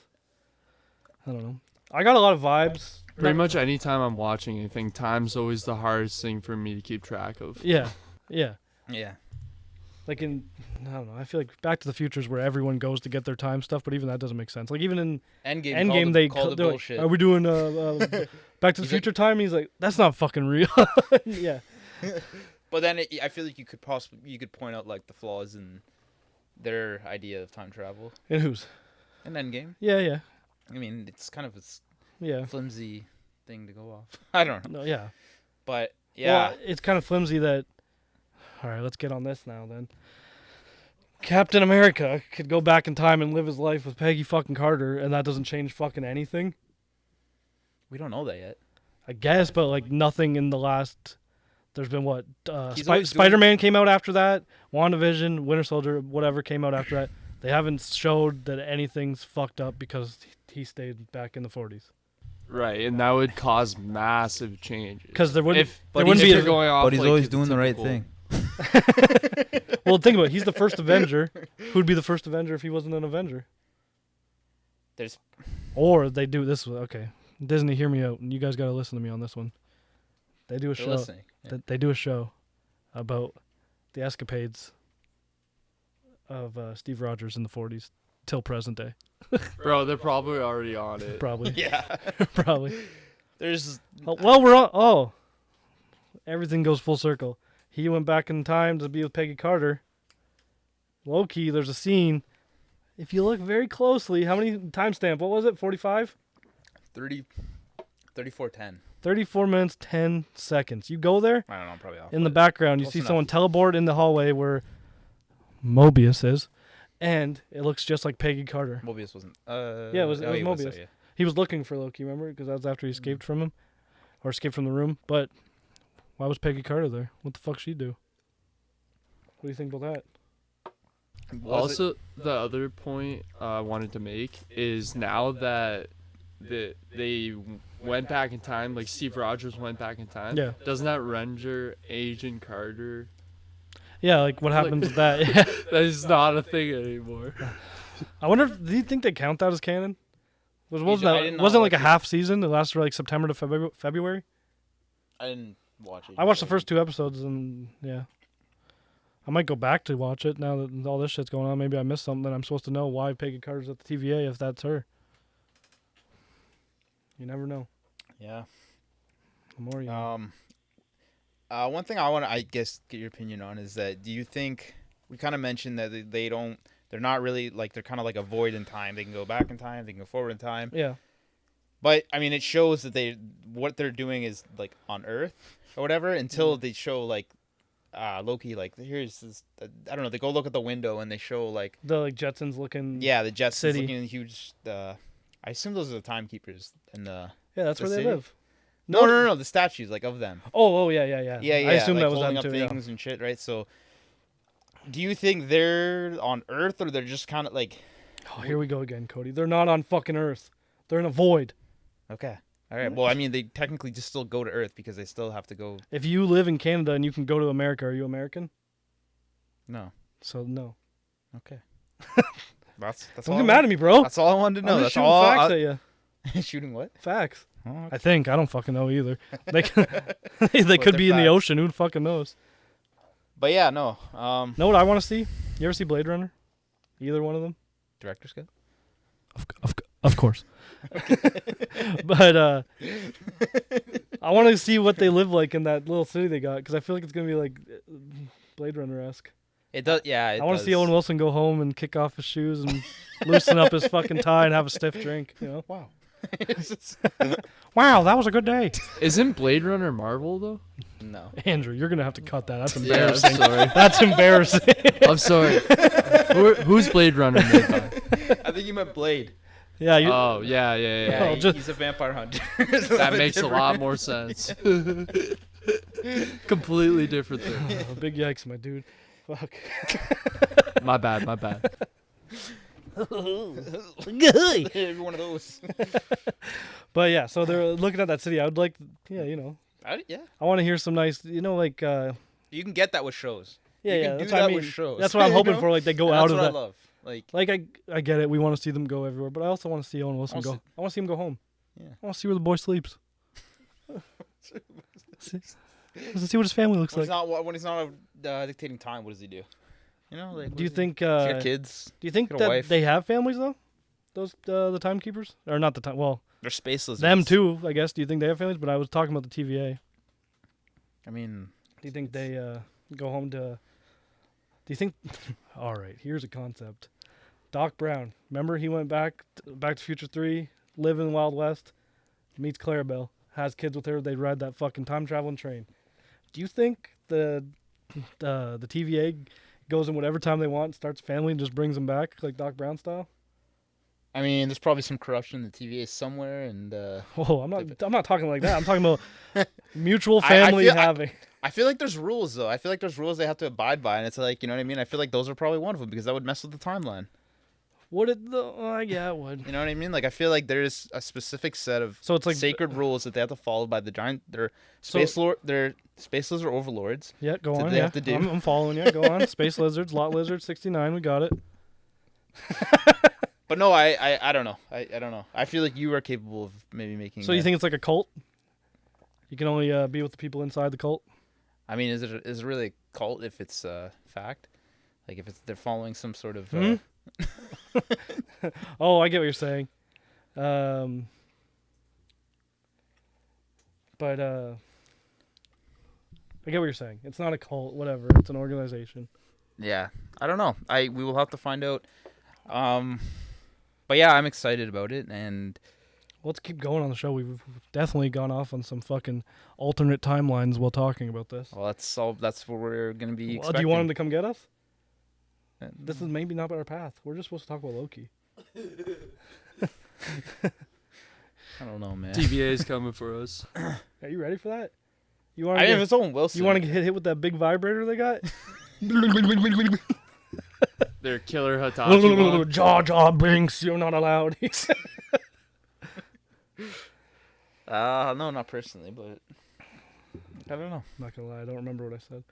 C: I don't know. I got a lot of vibes.
A: Pretty much anytime I'm watching anything, time's always the hardest thing for me to keep track of.
C: Yeah. Like in, I don't know. I feel like Back to the Future is where everyone goes to get their time stuff, but even that doesn't make sense. Like even in Endgame, they called it bullshit. Like, are we doing Back to the Future time? And he's like, that's not fucking real. Yeah.
B: But then I feel like you could point out like the flaws in their idea of time travel.
C: In whose?
B: In Endgame.
C: Yeah.
B: I mean, it's kind of a flimsy thing to go off. I don't know.
C: No, yeah.
B: But yeah,
C: well, it's kind of flimsy that. All right, let's get on this now then. Captain America could go back in time and live his life with Peggy fucking Carter, and that doesn't change fucking anything.
B: We don't know that yet.
C: I guess, but like nothing in the last. There's been what? Spider-Man came out after that. WandaVision, Winter Soldier, whatever came out after that. They haven't showed that anything's fucked up because he stayed back in the 40s.
A: Right, and that would cause massive changes.
C: Because there wouldn't.
B: But
C: he's
B: always doing the right thing.
C: Well, think about it. He's the first Avenger. Who'd be the first Avenger if he wasn't an Avenger? Or they do this. Okay, Disney, hear me out. You guys got to listen to me on this one. They do a show. Yeah. They do a show about the escapades of Steve Rogers in the 40s till present day.
A: Bro, they're probably already on it.
C: Probably.
B: Yeah.
C: Probably.
B: There's.
C: Well, we're on. Oh. Everything goes full circle. He went back in time to be with Peggy Carter. Loki, there's a scene. If you look very closely, how many timestamp? What was it? 45?
B: 34:10.
C: 34 minutes, 10 seconds. You go there.
B: I don't know, I'm probably off.
C: In the background, you see someone teleport in the hallway where Mobius is, and it looks just like Peggy Carter.
B: Mobius wasn't.
C: Yeah, it was Mobius. Yeah. He was looking for Loki, remember? Because that was after he escaped from him, or escaped from the room. But why was Peggy Carter there? What the fuck she do? What do you think about that?
A: Also, the other point I wanted to make is now that they went back in time, like Steve Rogers went back in time.
C: Yeah.
A: Doesn't that render Agent Carter?
C: Yeah, like what happens with that? Yeah.
A: That is not a thing anymore.
C: I wonder do you think they count that as canon? Wasn't like a half season? It lasted like September to February?
B: I didn't watch it.
C: I watched the first 2 episodes and yeah. I might go back to watch it now that all this shit's going on. Maybe I missed something. I'm supposed to know why Peggy Carter's at the TVA if that's her. You never know.
B: Yeah.
C: The more you know.
B: One thing I want to, I guess, get your opinion on is that do you think we kind of mentioned that they're not really like they're kind of like a void in time. They can go back in time, they can go forward in time.
C: Yeah.
B: But I mean, it shows that what they're doing is like on Earth or whatever until they show like Loki like here's this I don't know, they go look at the window and they show like
C: the like Jetsons looking
B: the Jetsons
C: city.
B: looking huge I assume those are the timekeepers in the
C: that's
B: the
C: where
B: city.
C: They live.
B: No, the statues like of them.
C: Oh yeah. I assume
B: like
C: that was
B: holding
C: them
B: up
C: too.
B: things and shit, right? So do you think they're on Earth or they're just kind of like
C: here we go again, Cody. They're not on fucking Earth. They're in a void.
B: Okay. All right. Well, I mean, they technically just still go to Earth because they still have to go.
C: If you live in Canada and you can go to America, are you American?
B: No.
C: So no.
B: Okay. That's
C: Don't get mad at me, bro.
B: That's all I wanted to know.
C: I'm
B: That's
C: shooting
B: all.
C: Facts at you.
B: Shooting what?
C: Facts.
B: Oh, okay.
C: I think. I don't fucking know either. They could be in the ocean. Who fucking knows?
B: But yeah, no.
C: Know what I want to see? You ever see Blade Runner? Either one of them?
B: Director's cut?
C: Of course. But I want to see what they live like in that little city they got because I feel like it's gonna be like Blade Runner-esque.
B: It does, yeah.
C: I want to see Owen Wilson go home and kick off his shoes and loosen up his fucking tie and have a stiff drink. You know?
B: Wow.
C: Wow, that was a good day.
A: Isn't Blade Runner Marvel though?
B: No.
C: Andrew, you're gonna have to cut that. That's embarrassing.
A: Yeah, I'm sorry.
C: That's embarrassing.
A: I'm sorry. Who's Blade Runner made by?
B: I think you meant Blade.
C: Yeah.
B: Yeah, he's a vampire hunter.
A: That makes a lot more sense. Completely different thing.
C: Big yikes, my dude. Fuck.
A: My bad.
B: Every one of those.
C: But yeah, so they're looking at that city. I would like, yeah. I want to hear some nice, like.
B: You can get that with shows.
C: Yeah,
B: you
C: yeah.
B: can
C: That's
B: do
C: what
B: that
C: I mean.
B: with shows.
C: That's what I'm hoping for. Like they go out of that.
B: That's what I love.
C: Like I get it. We want to see them go everywhere, but I also want to see Owen Wilson go. I want to see him go home.
B: Yeah.
C: I want to see where the boy sleeps. See what his family looks like.
B: When he's not dictating time, what does he do? Like.
C: Do you think?
B: Kids.
C: Do you think that they have families though? Those the timekeepers or not the time? Well,
B: they're space lizards.
C: Them too, I guess. Do you think they have families? But I was talking about the TVA.
B: I mean,
C: do you think they go home to? Do you think? All right, here's a concept. Doc Brown, remember he went Back to Future 3, live in the Wild West, meets Clarabelle, has kids with her. They ride that fucking time traveling train. Do you think the TVA goes in whatever time they want, starts a family, and just brings them back like Doc Brown style?
B: I mean, there's probably some corruption in the TVA somewhere, and
C: I'm not talking like that. I'm talking about mutual family having.
B: I feel like there's rules though. I feel like there's rules they have to abide by, and it's like, you know what I mean. I feel like those are probably one of them because that would mess with the timeline.
C: Would it though? Yeah, it would.
B: You know what I mean? Like I feel like there's a specific set of sacred rules that they have to follow by the giant. They're space lizard overlords.
C: Yeah, go on.
B: They have to do.
C: I'm following you. Go on. Space lizards, lot lizard, 69. We got it.
B: But no, I don't know. I don't know. I feel like you are capable of maybe making.
C: So you think it's like a cult? You can only be with the people inside the cult.
B: I mean, is it really a cult if it's fact? Like if they're following some sort of.
C: Oh, I get what you're saying. But I get what you're saying. It's not a cult, whatever. It's an organization.
B: Yeah, I don't know. We will have to find out. But yeah, I'm excited about it, and
C: let's keep going on the show. We've definitely gone off on some fucking alternate timelines while talking about this.
B: Well, that's what we're gonna be.
C: Do you want him to come get us? This is maybe not our path. We're just supposed to talk about Loki.
B: I don't know, man.
A: TVA is coming for us.
C: Are you ready for that? You want?
B: If it's Owen Wilson.
C: You want to get hit with that big vibrator they got?
A: Their killer Hitachi.
C: Jaw Brinks, you're not allowed.
B: No, not personally, but I don't know.
C: I'm not gonna lie, I don't remember what I said.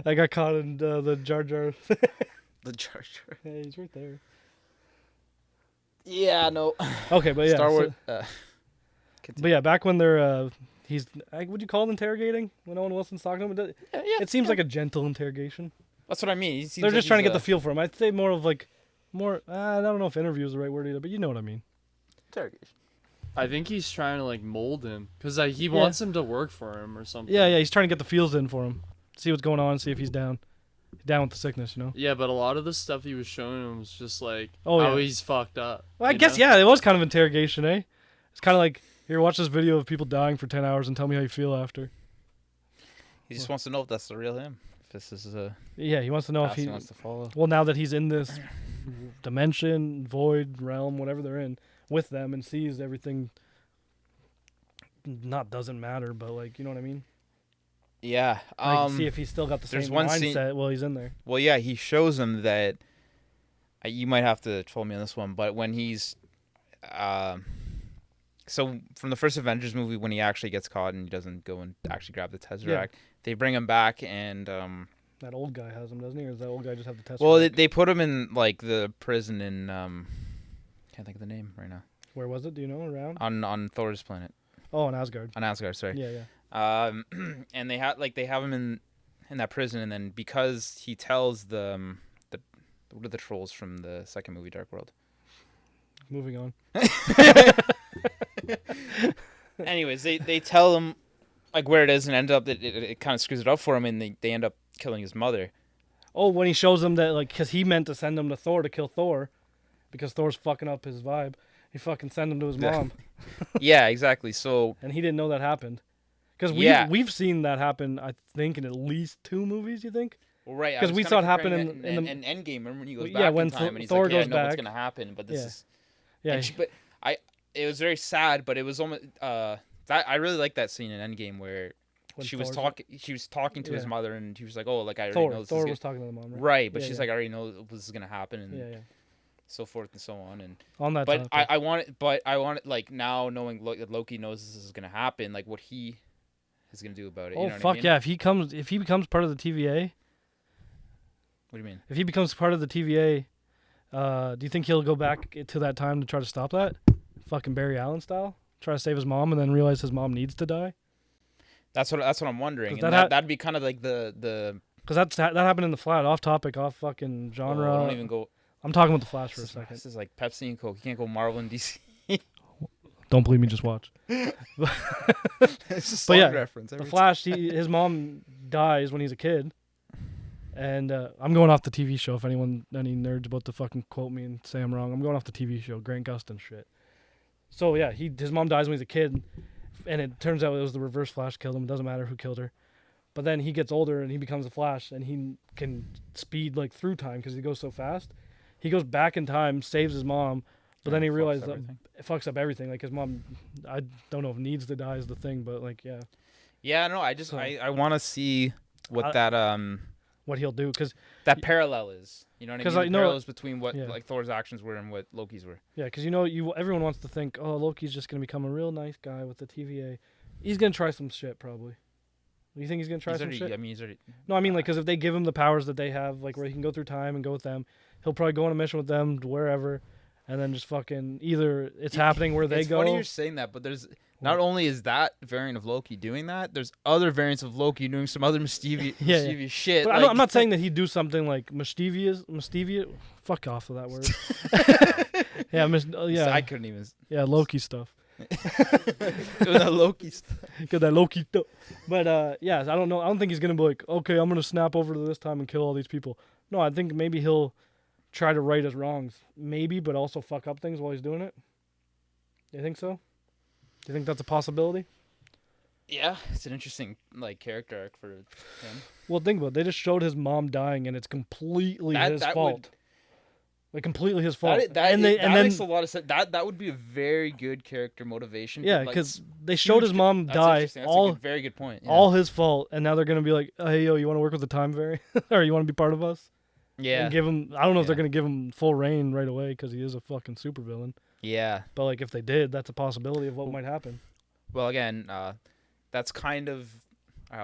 C: I got caught in the Jar Jar.
B: The Jar Jar.
C: Hey, he's right there.
B: Yeah, no.
C: Okay, but yeah.
B: Star Wars.
C: But yeah, back when they're would you call it interrogating when Owen Wilson's talking to him? It seems like a gentle interrogation.
B: That's what I mean.
C: They're just trying to get the feel for him. I'd say more of like I don't know if interview is the right word either, but you know what I mean.
B: Interrogation.
A: I think he's trying to like mold him because he wants him to work for him or something.
C: Yeah, he's trying to get the feels in for him, see what's going on, see if he's down with the sickness, you know.
A: Yeah, but a lot of the stuff he was showing him was just like, he's fucked up.
C: Well, I guess it was kind of interrogation, eh? It's kind of like, here, watch this video of people dying for 10 hours and tell me how you feel after.
B: He just wants to know if that's the real him. If this is
C: he wants to know if he
B: wants to follow.
C: Well, now that he's in this dimension, void, realm, whatever they're in, with them and sees everything. Not doesn't matter, but like, you know what I mean?
B: Yeah.
C: See if he's still got the same mindset while he's in there.
B: Well, yeah, he shows him that. You might have to troll me on this one, but when he's, so from the first Avengers movie, when he actually gets caught and he doesn't go and actually grab the Tesseract, they bring him back and.
C: That old guy has him, doesn't he? Or does that old guy just have the Tesseract?
B: Well, they put him in like the prison in can't think of the name right now.
C: Where was it? Do you know? Around
B: on Thor's planet.
C: Oh, on Asgard.
B: On Asgard, sorry.
C: Yeah.
B: And they have him in that prison, and then because he tells the what are the trolls from the second movie, Dark World?
C: Moving on.
B: Anyways, they tell him like where it is, and end up that it kind of screws it up for him, and they end up killing his mother.
C: Oh, when he shows them that, like, because he meant to send him to Thor to kill Thor, because Thor's fucking up his vibe. He fucking sent him to his mom.
B: Yeah, exactly. So
C: and he didn't know that happened. Because we've seen that happen, I think, in at least 2 movies. You think?
B: Well, right.
C: Because we saw it happen in
B: Endgame. Remember when he goes back in time and he's
C: Thor
B: like, "Yeah, I
C: goes
B: know
C: back.
B: what's gonna happen," but this is.
C: Yeah.
B: But it was very sad, but it was almost I really like that scene in Endgame where she was talking to his mother, and he was like, "Oh, like I already know this
C: Thor was talking to the mom, right?
B: Right, but she's like, "I already know this is gonna happen," and so forth and so on. And
C: on that,
B: but I want it like now knowing that Loki knows this is gonna happen, like what he is gonna do about it.
C: Oh,
B: you know
C: fuck
B: what I mean?
C: yeah! If he becomes part of the TVA.
B: What do you mean?
C: If he becomes part of the TVA, do you think he'll go back to that time to try to stop that? Fucking Barry Allen style? Try to save his mom and then realize his mom needs to die?
B: That's what I'm wondering. And that'd be kind of like the...
C: Because that happened in The Flash. Off topic, off fucking genre.
B: Don't even go...
C: I'm talking about The Flash for a second.
B: This is like Pepsi and Coke. You can't go Marvel and DC.
C: Don't believe me, just watch.
B: It's just a reference.
C: The Flash, his mom dies when he's a kid. And I'm going off the TV show. If any nerds about to fucking quote me and say I'm wrong, I'm going off the TV show, Grant Gustin shit. So yeah, his mom dies when he's a kid, and it turns out it was the Reverse Flash killed him. It doesn't matter who killed her. But then he gets older and he becomes a Flash, and he can speed like through time because he goes so fast. He goes back in time, saves his mom, but then he realizes that it fucks up everything. Like his mom, I don't know if needs to die is the thing, but like yeah.
B: Yeah, no, I want to see what
C: what he'll do, because
B: that parallel is, you know what I mean?
C: Because
B: the parallels between what like Thor's actions were and what Loki's were.
C: Yeah, because everyone wants to think, oh, Loki's just gonna become a real nice guy with the TVA. He's gonna try some shit probably. Do you think he's gonna try some shit?
B: I mean, he's already.
C: No, I mean like because if they give him the powers that they have, like where he can go through time and go with them, he'll probably go on a mission with them to wherever, and then just fucking either it's happening where they go.
B: It's funny you're saying that, but there's. Not only is that variant of Loki doing that, there's other variants of Loki doing some other mischievous shit.
C: But I'm not saying that he'd do something like mischievous. Fuck off with that word.
B: I couldn't even.
C: Yeah, Loki stuff.
B: Doing that Loki stuff.
C: Get that Loki stuff. But I don't know. I don't think he's gonna be like, okay, I'm gonna snap over to this time and kill all these people. No, I think maybe he'll try to right his wrongs, maybe, but also fuck up things while he's doing it. You think so? Do you think that's a possibility?
B: Yeah, it's an interesting character arc for him.
C: Well, think about it. They just showed his mom dying, and it's completely his fault. Completely his fault.
B: That makes a lot of sense. That would be a very good character motivation.
C: Yeah, because they showed his mom die.
B: That's a very good point. Yeah.
C: All his fault, and now they're gonna be like, "Hey, yo, you want to work with the Time Fairy, or you want to be part of us?"
B: Yeah.
C: And give him. I don't know if they're gonna give him full reign right away because he is a fucking supervillain.
B: Yeah.
C: But if they did, that's a possibility of what might happen.
B: Well, again, that's kind of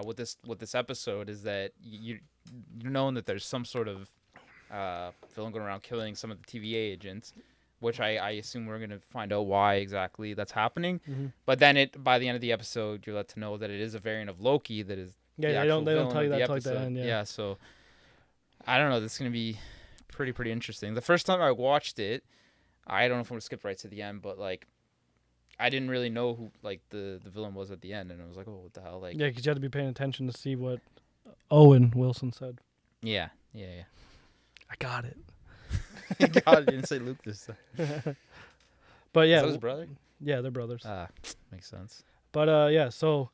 B: what this episode is, that you're knowing that there's some sort of villain going around killing some of the TVA agents, which I assume we're gonna find out why exactly that's happening. Mm-hmm. But then by the end of the episode, you're let to know that it is a variant of Loki that is
C: they don't tell you that till the end.
B: Yeah, so I don't know. This is gonna be pretty interesting. The first time I watched it, I don't know if I'm gonna skip right to the end, but I didn't really know who the villain was at the end, and I was like, oh, what the hell?
C: Yeah, because you had to be paying attention to see what Owen Wilson said.
B: Yeah.
C: I got it.
B: You got it. Didn't say Luke this time.
C: But yeah,
B: is that his brother?
C: Yeah, they're brothers.
B: Makes sense.
C: But so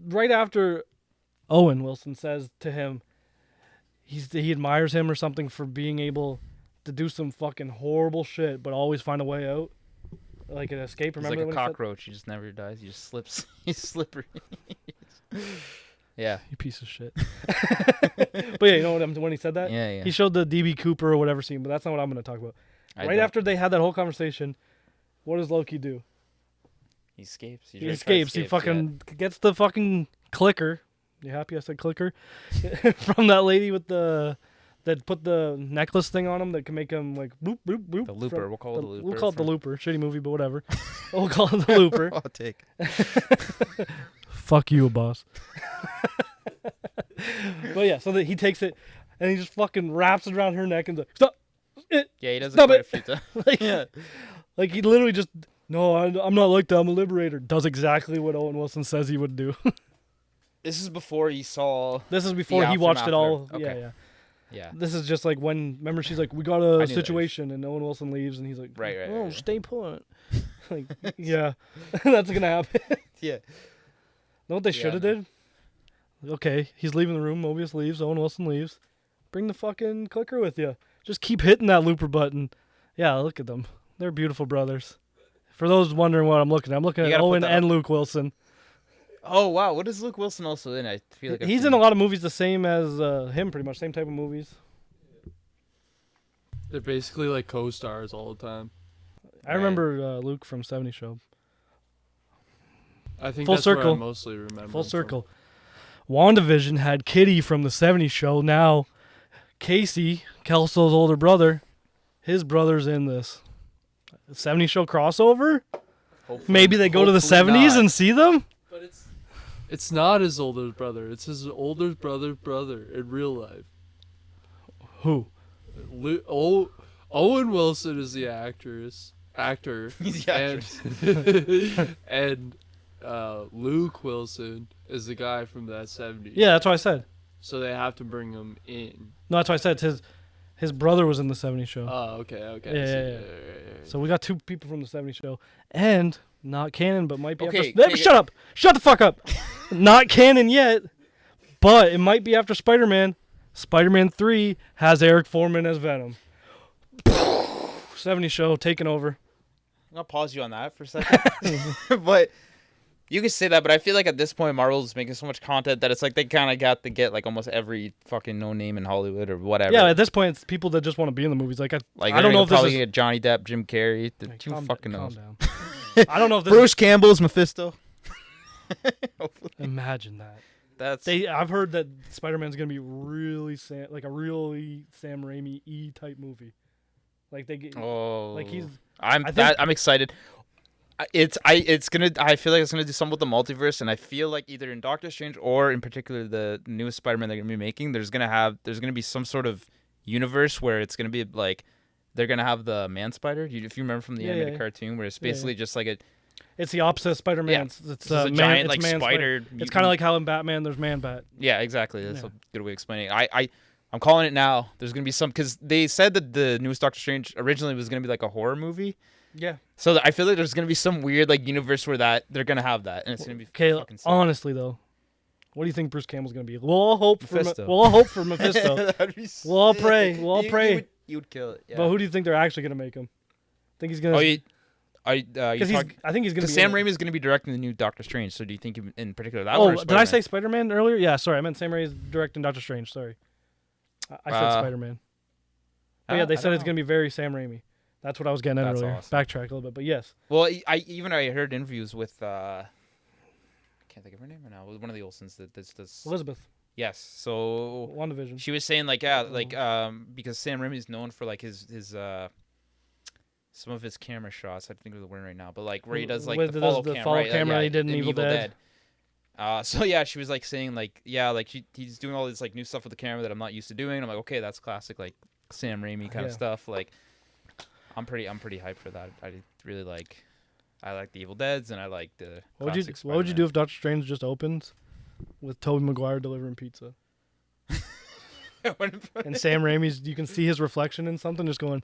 C: right after Owen Wilson says to him, he admires him or something for being able to do some fucking horrible shit, but always find a way out, like an escape. Remember,
B: he's like a cockroach. He just never dies. He just slips. He's slippery. Yeah,
C: you piece of shit. But yeah, you know when he said that?
B: Yeah.
C: He showed the DB Cooper or whatever scene, but that's not what I'm going to talk about. Right after they had that whole conversation, what does Loki do?
B: He escapes.
C: He escapes. He fucking gets the fucking clicker. You happy I said clicker? From that lady with that put the necklace thing on him that can make him boop, boop, boop.
B: The looper. We'll call it the looper.
C: We'll call it the looper. Shitty movie, but whatever. We'll call it the looper.
B: I'll take.
C: Fuck you, boss. But yeah, so he takes it and he just fucking wraps it around her neck and stop it.
B: Yeah, he does it quite a few times.
C: Like he literally just, no, I'm not like that. I'm a liberator. Does exactly what Owen Wilson says he would do.
B: This is before he saw.
C: This is before he watched it all.
B: Okay.
C: Yeah. This is just like when, remember, she's like, we got a situation, and Owen Wilson leaves, and he's like, right. Stay put. Yeah, that's gonna happen.
B: Yeah.
C: Know what they should have did? Okay, he's leaving the room. Mobius leaves. Owen Wilson leaves. Bring the fucking clicker with you. Just keep hitting that looper button. Yeah, look at them. They're beautiful brothers. For those wondering what I'm looking at Owen and Luke Wilson.
B: Oh wow, what is Luke Wilson also in? I feel like
C: he's in a lot of movies the same as him, pretty much same type of movies.
A: They're basically like co-stars all the time.
C: I remember Luke from '70s Show.
A: I think
C: Full
A: that's
C: circle.
A: where I mostly remember.
C: Full circle. WandaVision had Kitty from the '70s Show. Now, Casey, Kelso's older brother, his brother's in this '70s Show crossover. Hopefully, maybe they go to the '70s and see them.
A: But it's not his older brother. It's his older brother in real life.
C: Who?
A: Owen Wilson is the actor.
B: He's the actress.
A: And Luke Wilson is the guy from that '70s.
C: Yeah, that's what I said.
A: So they have to bring him in.
C: No, that's what I said. His brother was in the '70s Show.
A: Oh, okay.
C: Yeah. So we got 2 people from the '70s Show, and not canon, but might be
B: okay,
C: after. Shut up! Shut the fuck up! Not canon yet, but it might be after Spider-Man. Spider-Man 3 has Eric Foreman as Venom. '70s Show taking over.
B: I'm gonna pause you on that for a second, but you can say that. But I feel like at this point, Marvel's making so much content that it's like they kind of got to get like almost every fucking no name in Hollywood or whatever.
C: Yeah, at this point, it's people that just want to be in the movies. Like
B: I don't know if probably get Johnny Depp, Jim Carrey, the two fucking knows.
C: Calm down. I don't know if this
B: Bruce Campbell's Mephisto.
C: Imagine that. I've heard that Spider-Man's gonna be really Sam Raimi type movie. Like they get.
B: Oh.
C: Like he's.
B: I'm excited. I feel like it's gonna do something with the multiverse, and I feel like either in Doctor Strange or in particular the newest Spider-Man they're gonna be making, there's gonna be some sort of universe where it's gonna be like they're gonna have the Man Spider. If you remember from the animated cartoon, where it's basically just like a.
C: It's the opposite of Spider-Man.
B: Yeah. It's a giant like spider.
C: It's kind of like how in Batman there's Man-Bat.
B: Yeah, exactly. That's a good way of explaining it. I'm calling it now. There's gonna be some because they said that the newest Doctor Strange originally was gonna be like a horror movie.
C: Yeah.
B: So I feel like there's gonna be some weird like universe where they're gonna have that, and it's gonna be fucking sick.
C: Honestly though, what do you think Bruce Campbell's gonna be? We'll all hope for Mephisto.
B: That'd be sick.
C: We'll all pray. We'll all pray.
B: You would kill it. Yeah.
C: But who do you think they're actually gonna make him? Think he's gonna?
B: I think he's gonna.
C: Because
B: Sam Raimi is gonna be directing the new Doctor Strange. So do you think in particular that?
C: Oh, did I say Spider-Man earlier? Yeah, sorry, I meant Sam Raimi is directing Doctor Strange. Sorry, I said Spider-Man. Oh yeah, they said it's gonna be very Sam Raimi. That's what I was getting at earlier. Awesome. Backtrack a little bit, but yes.
B: Well, I heard interviews with I can't think of her name right now. One of the Olsens that does
C: Elizabeth.
B: Yes. So
C: WandaVision.
B: She was saying like because Sam Raimi is known for like his some of his camera shots. I think of the word right now, but like where he does like the follow camera,
C: he did in Evil Dead.
B: So yeah, she was like saying like he's doing all this like new stuff with the camera that I'm not used to doing. I'm like, okay, that's classic like Sam Raimi kind of stuff. Like I'm pretty hyped for that. I like the Evil Deads and I like the.
C: What would you do if Doctor Strange just opens with Tobey Maguire delivering pizza? And Sam Raimi's, you can see his reflection in something just going.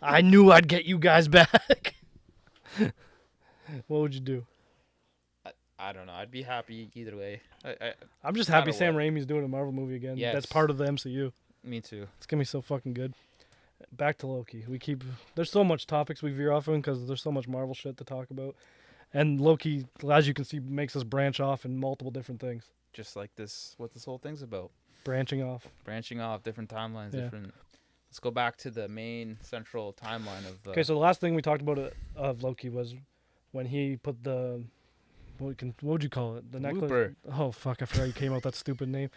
C: I knew I'd get you guys back. What would you do?
B: I don't know. I'd be happy either way.
C: I'm just happy Sam Raimi's doing a Marvel movie again. Yes. That's part of the MCU.
B: Me too.
C: It's gonna be so fucking good. Back to Loki. There's so much topics we veer off of because there's so much Marvel shit to talk about, and Loki, as you can see, makes us branch off in multiple different things.
B: Just like what this whole thing's about.
C: Branching off,
B: different timelines, different. Let's go back to the main central timeline of.
C: Okay, so the last thing we talked about of Loki was when he put the. What would you call it? The necklace.
B: Looper.
C: Oh fuck! I forgot you came out with that stupid name.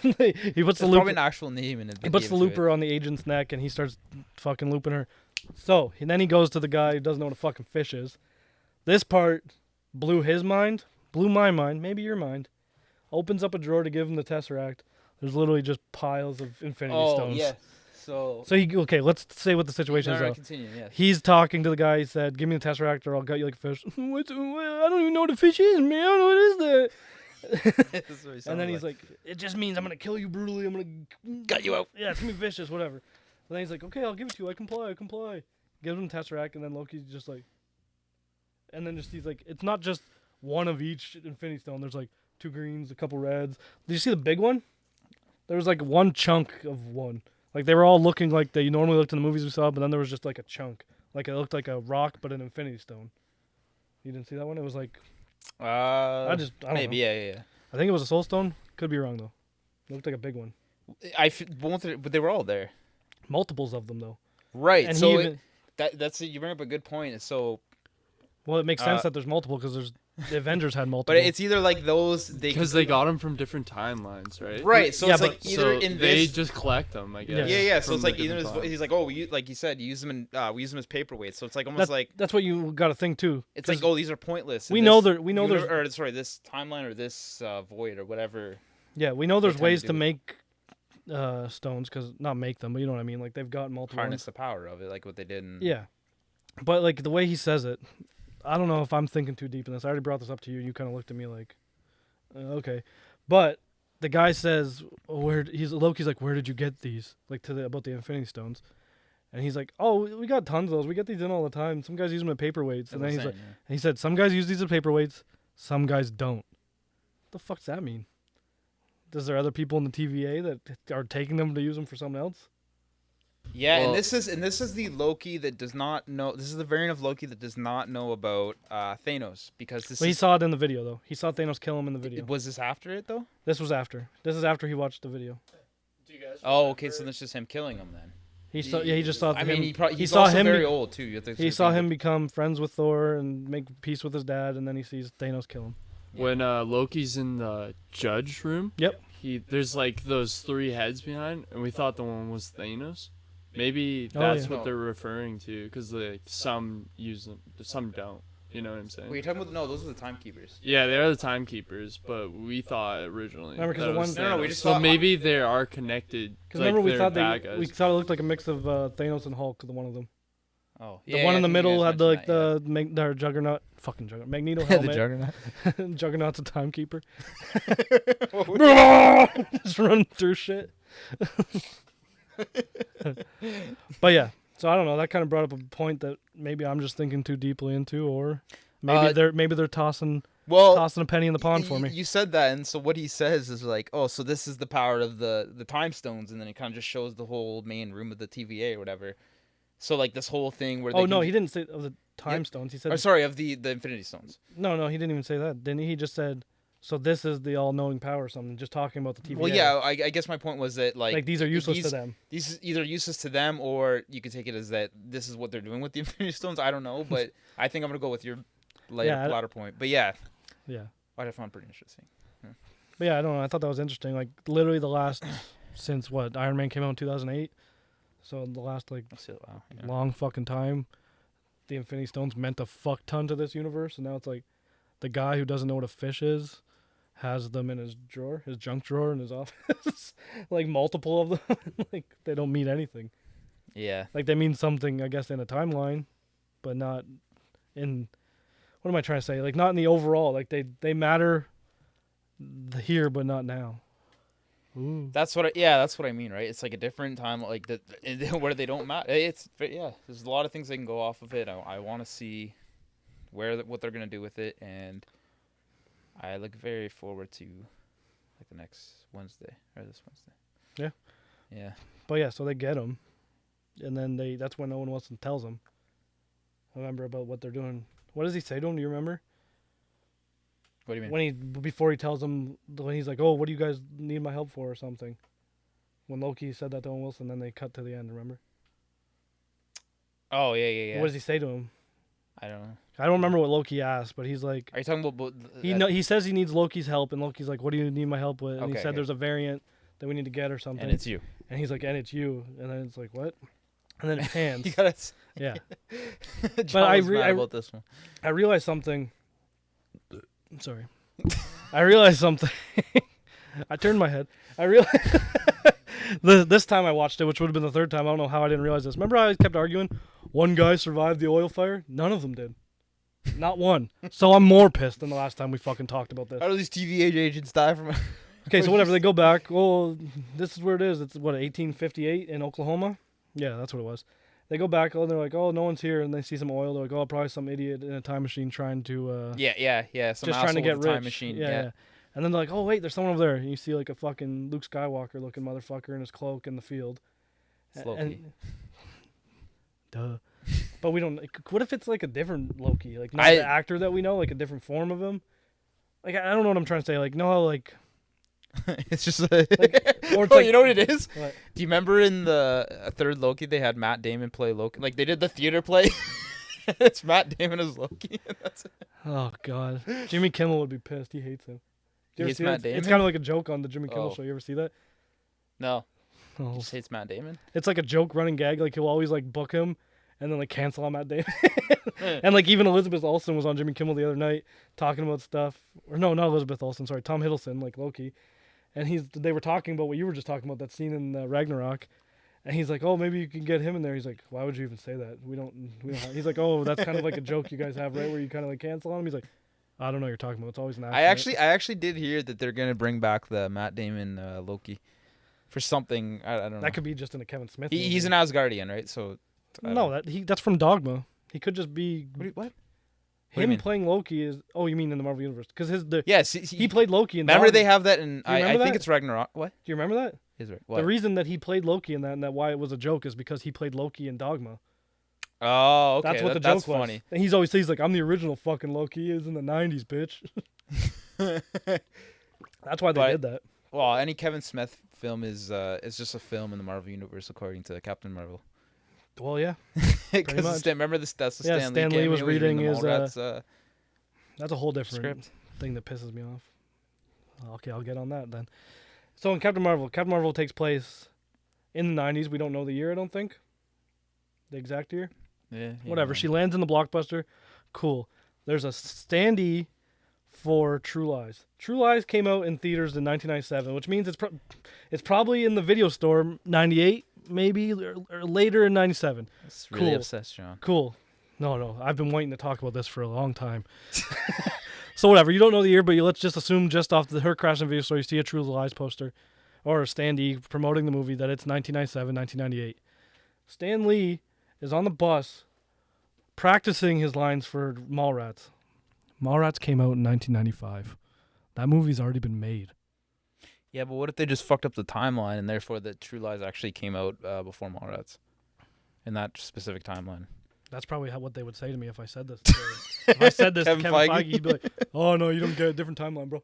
C: He puts the looper.
B: Probably an actual name in it.
C: He puts the looper on the agent's neck and he starts fucking looping her. So then he goes to the guy who doesn't know what a fucking fish is. This part blew his mind, blew my mind, maybe your mind. Opens up a drawer to give him the Tesseract. There's literally just piles of Infinity Stones.
B: Oh yeah. So
C: let's say what the situation is.
B: Continue, yes.
C: He's talking to the guy. He said, "Give me the Tesseract, or I'll gut you like a fish." I don't even know what a fish is, man. I don't know what is that. And then he's like, "It just means I'm gonna kill you brutally. I'm gonna
B: gut you out."
C: Yeah, it's gonna be vicious, whatever. And then he's like, "Okay, I'll give it to you. I comply." Gives him the Tesseract, and then Loki's just like, and then he's like, it's not just one of each Infinity Stone. There's like 2 greens, a couple reds. Did you see the big one? There was like one chunk of one. Like, they were all looking like they normally looked in the movies we saw, but then there was just, like, a chunk. Like, it looked like a rock, but an Infinity Stone. You didn't see that one? It was, like, I don't know.
B: Yeah.
C: I think it was a soul stone. Could be wrong though. It looked like a big one.
B: But they were all there.
C: Multiples of them though.
B: Right. And so that's you bring up a good point. So,
C: well, it makes sense that there's multiple because the Avengers had multiple.
B: But it's either like those
A: because they got them from different timelines, right?
B: Right. So it's like either in this
A: they just collect them, I guess.
B: Yeah. So it's like either he's like, oh, like you said, you use them we use them as paperweights. So it's like almost like
C: that's what you got to think too.
B: It's like, oh, these are pointless.
C: We know there's
B: this timeline or this void or whatever.
C: Yeah, we know there's ways to make stones, because not make them, but you know what I mean. Like they've got multiple.
B: Harness the power of it, like what they did.
C: Yeah, but like the way he says it, I don't know if I'm thinking too deep in this. I already brought this up to you. You kind of looked at me like, okay, but the guy says, Loki's like, where did you get these? Like about the Infinity Stones, and he's like, oh, we got tons of those. We get these in all the time. Some guys use them as paperweights, and then he's like, and he said some guys use these as paperweights, some guys don't. What the fuck does that mean? Is there other people in the TVA that are taking them to use them for something else?
B: Yeah, well, and this is the Loki that does not know. This is the variant of Loki that does not know about Thanos, because
C: he saw it in the video though. He saw Thanos kill him in the video.
B: Was this after it though?
C: This was after. This is after he watched the video.
B: Do you guys? Oh, okay. So that's just him killing him then.
C: He just saw.
B: I mean, he's saw him very old too.
C: He saw him become friends with Thor and make peace with his dad, and then he sees Thanos kill him.
A: When Loki's in the judge room,
C: yep.
A: There's like those 3 heads behind, and we thought the one was Thanos. Maybe that's what they're referring to, because like some use them, some don't. You know what I'm saying?
B: Wait, you're talking about those are the timekeepers.
A: Yeah, they are the timekeepers, but we thought originally.
C: Remember, because
A: we just so maybe they are connected.
C: Because remember, we thought it looked like a mix of Thanos and Hulk, the one of them.
B: Oh,
C: the one in the middle had the Juggernaut, fucking Juggernaut, Magneto helmet.
B: The Juggernaut.
C: Juggernaut's a timekeeper. Just running through shit. But yeah, so I don't know. That kind of brought up a point that maybe I'm just thinking too deeply into, or maybe they're tossing a penny in the pond for me.
B: You said that, and so what he says is like, oh, so this is the power of the time stones, and then it kind of just shows the whole main room of the TVA or whatever. So like this whole thing where
C: he didn't say of the time stones. He said,
B: of the Infinity Stones.
C: No, he didn't even say that. Didn't he? He just said, so this is the all-knowing power or something. Just talking about the TVA.
B: Well, yeah, I guess my point was that like
C: these are useless to them.
B: These is either useless to them, or you could take it as that this is what they're doing with the Infinity Stones. I don't know, but I think I'm gonna go with your latter point. But yeah, I found pretty interesting. Yeah.
C: But yeah, I don't know. I thought that was interesting. Like literally the last since Iron Man came out in 2008. So the last long fucking time, the Infinity Stones meant a fuck ton to this universe, and now it's like the guy who doesn't know what a fish is has them in his junk drawer in his office, like multiple of them. Like they don't mean anything.
B: Yeah.
C: Like they mean something, I guess, in a timeline, but not in. What am I trying to say? Like not in the overall. Like they matter here, but not now. Ooh.
B: That's what I mean, right? It's like a different time, like where they don't matter. There's a lot of things they can go off of it. I want to see what they're gonna do with it, and I look very forward to like the next Wednesday or this Wednesday. Yeah.
C: But yeah, so they get them, and then that's when Owen Wilson tells them. Remember about what they're doing. What does he say to him? Do you remember?
B: What do you mean?
C: Before he tells them, when he's like, oh, what do you guys need my help for or something? When Loki said that to Owen Wilson, then they cut to the end, remember?
B: Oh, yeah.
C: What does he say to him?
B: I don't know.
C: I don't remember what Loki asked, but he's like...
B: Are you talking about...
C: He says he needs Loki's help, and Loki's like, what do you need my help with? And he said there's a variant that we need to get or something.
B: And it's you.
C: And he's like, and it's you. And then it's like, what? And then it pans.
B: You gotta...
C: Yeah.
B: But I about this one.
C: I realized something... Sorry. I realized something. I turned my head. I realized this time I watched it, which would have been the third time. I don't know how I didn't realize this. Remember I kept arguing, one guy survived the oil fire? None of them did. Not one. So I'm more pissed than the last time we fucking talked about this.
B: How do these TVA agents die from...
C: Okay, so whatever. They go back. Oh, this is where it is. It's, 1858 in Oklahoma? Yeah, that's what it was. They go back and they're like, oh, no one's here. And they see some oil. They're like, oh, probably some idiot in a time machine trying to...
B: Yeah. Some
C: just trying to get rich.
B: Time machine.
C: Yeah. And then they're like, oh, wait, there's someone over there. And you see like a fucking Luke Skywalker looking motherfucker in his cloak in the field.
B: Loki.
C: Duh. But we don't. Like, what if it's like a different Loki? Like not the actor that we know, like a different form of him. Like I don't know what I'm trying to say. Like no, how, like
B: it's just like, or it's you know what it is? What? Do you remember in the third Loki they had Matt Damon play Loki? Like they did the theater play. It's Matt Damon as Loki. And that's it.
C: Oh God, Jimmy Kimmel would be pissed. He hates him.
B: He hates Matt Damon?
C: It's kind of like a joke on the Jimmy Kimmel show. You ever see that?
B: No. Oh. He just hates Matt Damon?
C: It's like a joke running gag. Like he'll always like book him and then like cancel on Matt Damon. And like even Elizabeth Olsen was on Jimmy Kimmel the other night talking about stuff. Or no, not Elizabeth Olsen. Sorry, Tom Hiddleston, like Loki. And they were talking about what you were just talking about, that scene in Ragnarok. And he's like, oh, maybe you can get him in there. He's like, why would you even say that? We don't he's like, oh, that's kind of like a joke you guys have, right? Where you kind of like cancel on him. He's like, I don't know what you're talking about. It's always an accident.
B: I actually did hear that they're going to bring back the Matt Damon Loki for something. I don't know.
C: That could be just in a Kevin Smith movie.
B: He's an Asgardian, right? So
C: no, that's from Dogma. He could just be
B: what?
C: Him playing Loki is. Oh, you mean in the Marvel universe? Because he
B: he
C: played Loki in.
B: Remember
C: Dogma.
B: they have that in. I think it's Ragnarok. What?
C: Do you remember that?
B: Is right. What?
C: The reason that he played Loki in that and that why it was a joke is because he played Loki in Dogma.
B: Oh, okay.
C: That's what the joke was. Funny. And he's always says like, "I'm the original fucking Loki." He is in the '90s, bitch. That's why they did that.
B: Well, any Kevin Smith film is just a film in the Marvel universe, according to Captain Marvel.
C: Well, yeah.
B: Because remember that's the
C: Stan Lee was reading his. That's a whole different script thing that pisses me off. Okay, I'll get on that then. So in Captain Marvel takes place in the 90s. We don't know the year, I don't think. The exact year.
B: Yeah.
C: Whatever. She lands in the Blockbuster. Cool. There's a standee for True Lies. True Lies came out in theaters in 1997, which means it's probably in the video store 98, maybe, or later in 97.
B: That's really obsessed, John.
C: Cool. No. I've been waiting to talk about this for a long time. So whatever, you don't know the year, but let's just assume just off her crash in video store, you see a True Lies poster or a standee promoting the movie that it's 1997, 1998. Stan Lee is on the bus practicing his lines for Mallrats. Mallrats came out in 1995. That movie's already been made.
B: Yeah, but what if they just fucked up the timeline and therefore the True Lies actually came out before Mallrats in that specific timeline?
C: That's probably what they would say to me if I said this. If I said this to Kevin Feige, he'd be like, "Oh no, you don't get a different timeline, bro."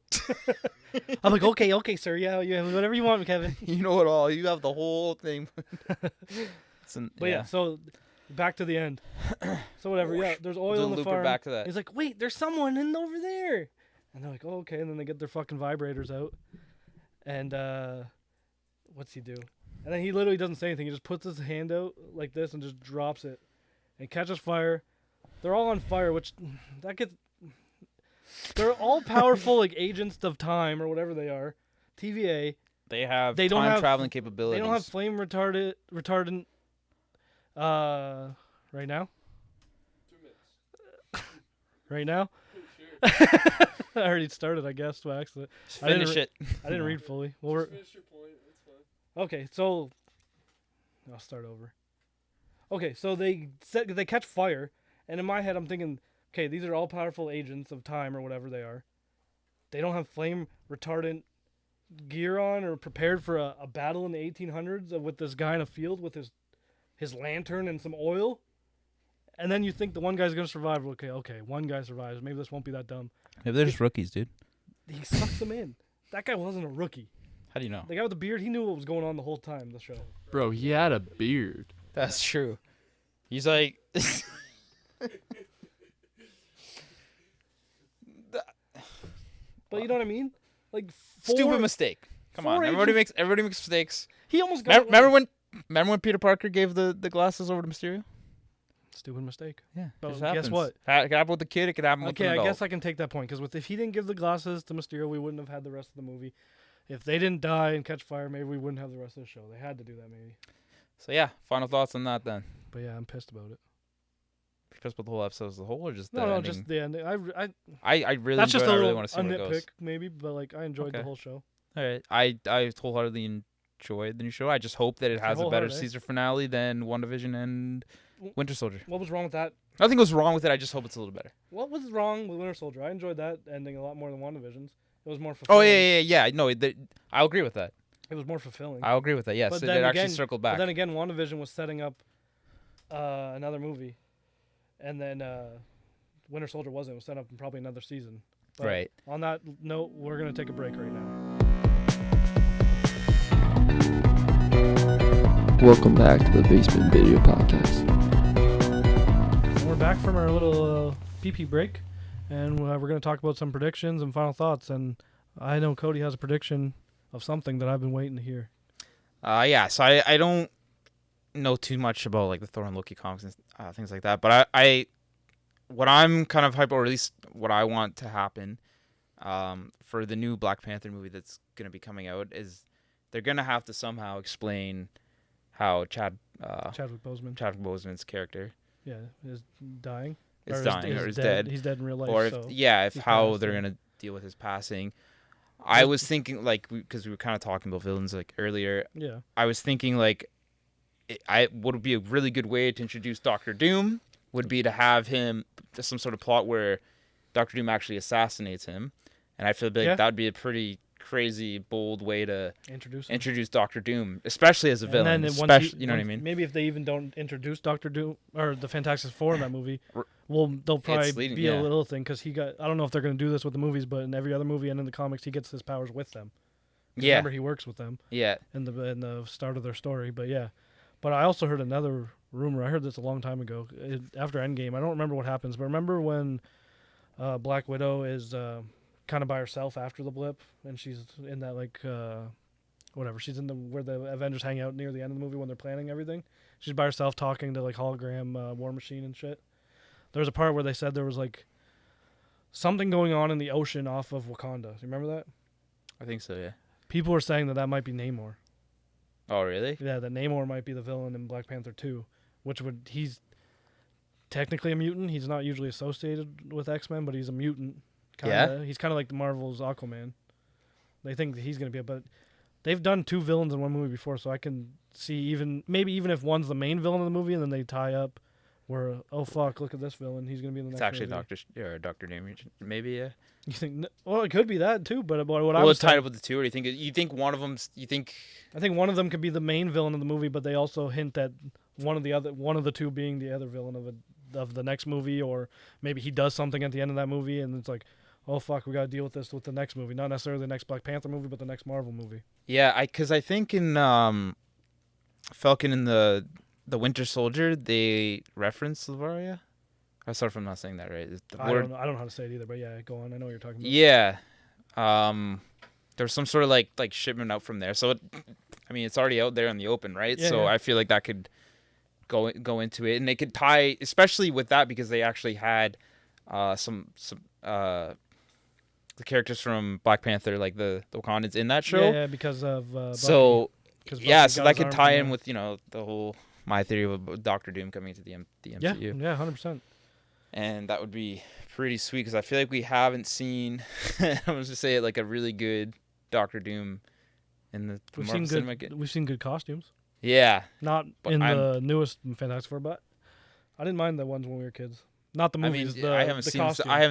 C: I'm like, "Okay, sir, yeah, whatever you want, Kevin."
B: You know it all. You have the whole thing.
C: But yeah, so back to the end. So whatever, yeah. There's oil in the farm.
B: Back to that.
C: He's like, "Wait, there's someone in over there," and they're like, "Oh, okay." And then they get their fucking vibrators out, and what's he do? And then he literally doesn't say anything. He just puts his hand out like this and just drops it. And catches fire. They're all on fire, they're all powerful like agents of time or whatever they are. TVA.
B: They have time traveling capabilities.
C: They don't have flame retardant right now.
A: 2 minutes.
C: Right now?
A: Sure.
C: I already started, I guess, by accident.
B: Finish it.
C: I didn't read fully. Well,
A: just finish your point. It's fine.
C: Okay, so I'll start over. Okay, so they catch fire, and in my head I'm thinking, okay, these are all powerful agents of time or whatever they are. They don't have flame retardant gear on or prepared for a battle in the 1800s with this guy in a field with his lantern and some oil. And then you think the one guy's going to survive. Okay, one guy survives. Maybe this won't be that dumb.
B: Maybe they're just rookies, dude.
C: He sucks them in. That guy wasn't a rookie.
B: How do you know?
C: The guy with the beard, he knew what was going on the whole time, the show.
A: Bro, he had a beard.
B: That's true. He's like...
C: But you know what I mean? Like
B: stupid mistake. Come on, everybody makes mistakes.
C: He almost got
B: remember when Peter Parker gave the glasses over to Mysterio?
C: Stupid mistake.
B: Yeah.
C: But guess what?
B: It could happen with the kid. It could happen with the adult.
C: Okay, I guess I can take that point because if he didn't give the glasses to Mysterio, we wouldn't have had the rest of the movie. If they didn't die and catch fire, maybe we wouldn't have the rest of the show. They had to do that, maybe.
B: So yeah, final thoughts on that then.
C: But yeah, I'm pissed about it.
B: Pissed about the whole episode as a whole, or just the
C: ending?
B: Just
C: the ending.
B: I really
C: that's just
B: I really want to see where it goes.
C: Nitpick, maybe, but like I enjoyed the whole show.
B: All right, I wholeheartedly enjoyed the new show. I just hope that it has a better season finale than WandaVision and Winter Soldier.
C: What was wrong with that?
B: Nothing was wrong with it. I just hope it's a little better.
C: What was wrong with Winter Soldier? I enjoyed that ending a lot more than WandaVision's. It was more fulfilling.
B: Oh yeah. No, I'll agree with that.
C: It was more fulfilling.
B: I'll agree with that. Yes, it actually circled back.
C: But then again, WandaVision was setting up another movie. and then Winter Soldier wasn't. It was set up in probably another season. But
B: right.
C: On that note, we're gonna take a break right now.
A: Welcome back to the Basement Video Podcast.
C: We're back from our little PP break, and we're going to talk about some predictions and final thoughts. And I know Cody has a prediction of something that I've been waiting to hear.
B: So I don't know too much about like the Thor and Loki comics and things like that, but I what I'm kind of hyped, or at least what I want to happen for the new Black Panther movie that's going to be coming out is they're going to have to somehow explain how Chadwick Boseman's character
C: is dying.
B: Is dying or is dead.
C: He's dead in real life.
B: Or if how they're going to deal with his passing. I was thinking, like, because we were kind of talking about villains like earlier.
C: Yeah.
B: I was thinking like, would be a really good way to introduce Doctor Doom would be to have him some sort of plot where Doctor Doom actually assassinates him, and I feel like that would be a pretty crazy, bold way to introduce Doctor Doom, especially as a villain. You know what I mean?
C: Maybe if they even don't introduce Doctor Doom or the Fantastic Four in that movie, they'll probably be a little thing because I don't know if they're going to do this with the movies, but in every other movie and in the comics, he gets his powers with them.
B: Yeah.
C: Remember, he works with them.
B: Yeah.
C: In the start of their story, but yeah. But I also heard another rumor. I heard this a long time ago after Endgame. I don't remember what happens, but remember when Black Widow is kind of by herself after the blip, and she's in that whatever. She's in where the Avengers hang out near the end of the movie when they're planning everything. She's by herself talking to like hologram War Machine and shit. There was a part where they said there was like something going on in the ocean off of Wakanda. Do you remember that?
B: I think so. Yeah.
C: People were saying that might be Namor.
B: Oh, really?
C: Yeah, that Namor might be the villain in Black Panther 2, he's technically a mutant. He's not usually associated with X-Men, but he's a mutant. Kinda. Yeah? He's kind of like the Marvel's Aquaman. They think that he's going to be but they've done 2 villains in one movie before, so I can see even if one's the main villain of the movie and then they tie up where, oh, fuck, look at this villain. He's going to be in the next movie.
B: It's actually Dr. Doom, maybe, yeah.
C: You think? Well, it could be that too, but what I was
B: it's tied up with the 2, or you think one of them?
C: I think one of them could be the main villain of the movie, but they also hint at one of the 2 being the other villain of the next movie, or maybe he does something at the end of that movie, and it's like, oh fuck, we got to deal with this with the next movie, not necessarily the next Black Panther movie, but the next Marvel movie.
B: Yeah, because I think in Falcon and the Winter Soldier they reference Lavaria. I'm sorry if I'm not saying that right.
C: I don't know how to say it either, but yeah, go on. I know what you're talking about.
B: Yeah. There's some sort of like shipment out from there. So, it's already out there in the open, right?
C: Yeah,
B: so
C: yeah.
B: I feel like that could go into it. And they could tie, especially with that, because they actually had some the characters from Black Panther, like the Wakandans in that show.
C: Yeah, because of Bucky.
B: So, so that could tie in with, the whole, my theory of Doctor Doom coming into the MCU.
C: Yeah, 100%.
B: And that would be pretty sweet because I feel like we haven't seen, I'm going to say it, like a really good Doctor Doom in the Marvel cinema.
C: We've seen good costumes.
B: Yeah.
C: Not in the newest Fantastic Four, but I didn't mind the ones when we were kids. Not the movies,
B: I haven't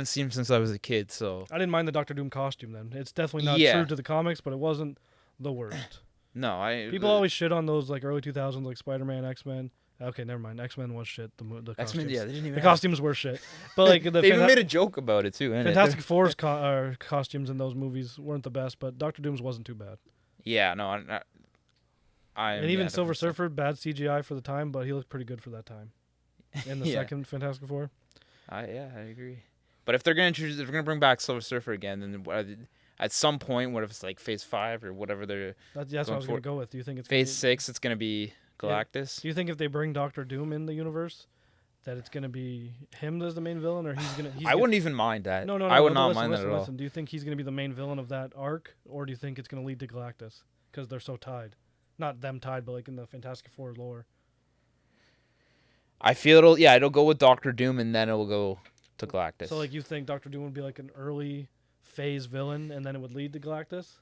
B: seen them since I was a kid, so.
C: I didn't mind the Doctor Doom costume then. It's definitely not true to the comics, but it wasn't the worst.
B: No,
C: People always shit on those like early 2000s, like Spider-Man, X-Men. Okay, never mind. X-Men was shit. The costumes.
B: X-Men, yeah, they didn't even.
C: The costumes were shit. But like
B: they even made a joke about it too.
C: Fantastic Four's costumes in those movies weren't the best, but Doctor Doom's wasn't too bad.
B: Yeah, no,
C: and even Silver Surfer, bad CGI for the time, but he looked pretty good for that time. In the second Fantastic Four.
B: I agree. But if they're gonna bring back Silver Surfer again, then at some point, what if it's like Phase 5 or whatever they're?
C: That's what I was gonna go with. Do you think it's
B: Phase 6? It's gonna be Galactus.
C: Yeah. Do you think if they bring Doctor Doom in the universe, that it's gonna be him as the main villain, or I
B: wouldn't even mind that.
C: No.
B: I would not mind that at all.
C: Do you think he's gonna be the main villain of that arc, or do you think it's gonna lead to Galactus because they're so tied? Not them tied, but like in the Fantastic Four lore.
B: I feel it'll go with Doctor Doom, and then it'll go to Galactus.
C: So like you think Doctor Doom would be like an early phase villain, and then it would lead to Galactus?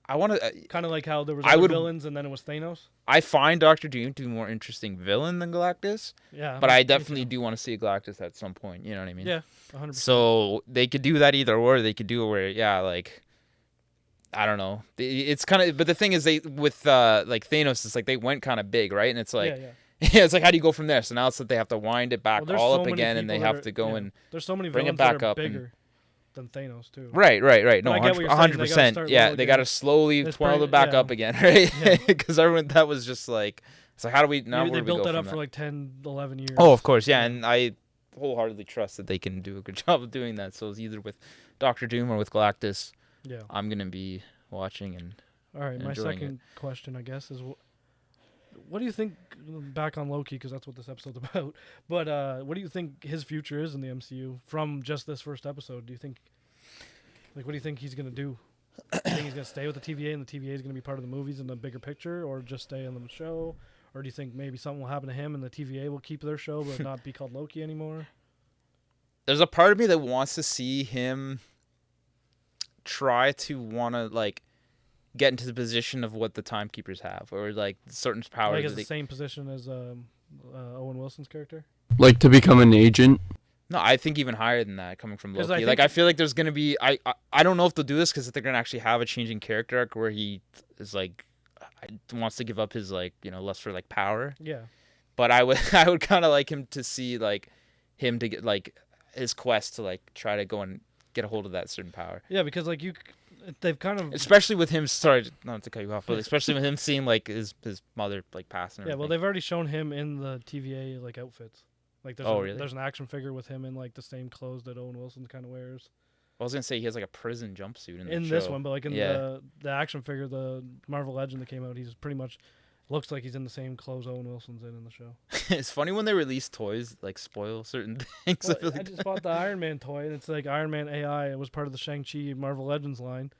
B: I want to
C: kind of like how there was other villains and then it was Thanos.
B: I find Doctor Doom to be a more interesting villain than Galactus.
C: Yeah,
B: but I definitely do want to see Galactus at some point. You know what I mean?
C: Yeah, 100%.
B: So they could do that either or. They could do it where like I don't know. It's kind of, but the thing is with like Thanos, it's like they went kind of big, right? And it's like Yeah, it's like, how do you go from there? So now it's that they have to wind it back all
C: so
B: up again, and they have to go and
C: there's so many
B: bring it
C: villains
B: back
C: that are
B: up
C: bigger than Thanos too.
B: Right. No,
C: But I get what you're
B: 100%.
C: saying,
B: Yeah, they got to slowly twirl it back up again, right? Because everyone, that was just like, it's like, how do we now?
C: Maybe
B: where
C: they
B: do we
C: built
B: go
C: that
B: from
C: up for like 10, 11 years.
B: Oh, of course, yeah, and I wholeheartedly trust that they can do a good job of doing that. So it's either with Doctor Doom or with Galactus.
C: Yeah,
B: I'm gonna be watching and.
C: All right, my second question, I guess, is what do you think? Back on Loki, because that's what this episode's about. But what do you think his future is in the MCU from just this first episode? Do you think, what do you think he's gonna do? Do you think he's gonna stay with the TVA, and the TVA is gonna be part of the movies in the bigger picture, or just stay on the show? Or do you think maybe something will happen to him and the TVA will keep their show but not be called Loki anymore?
B: There's a part of me that wants to see him try to get into the position of what the Timekeepers have, or like certain powers.
C: Like, it's the same position as Owen Wilson's character.
A: Like to become an agent.
B: No, I think even higher than that, coming from Loki. I feel like there's gonna be. I don't know if they'll do this because they're gonna actually have a changing character arc where he is like, wants to give up his lust for power.
C: Yeah.
B: But I would kind of like him to see him to get his quest to try to go and get a hold of that certain power.
C: Yeah, because they've kind of,
B: especially with him. Sorry, not to cut you off, but especially with him seeing his mother passing.
C: Yeah, well, they've already shown him in the TVA outfits.
B: Really?
C: There's an action figure with him in the same clothes that Owen Wilson kind of wears.
B: I was gonna say he has a prison jumpsuit in
C: this one, but in the action figure, the Marvel Legend that came out, he's pretty much looks like he's in the same clothes Owen Wilson's in the show.
B: It's funny when they release toys spoil certain things.
C: Well, I just bought the Iron Man toy, and it's Iron Man AI. It was part of the Shang-Chi Marvel Legends line.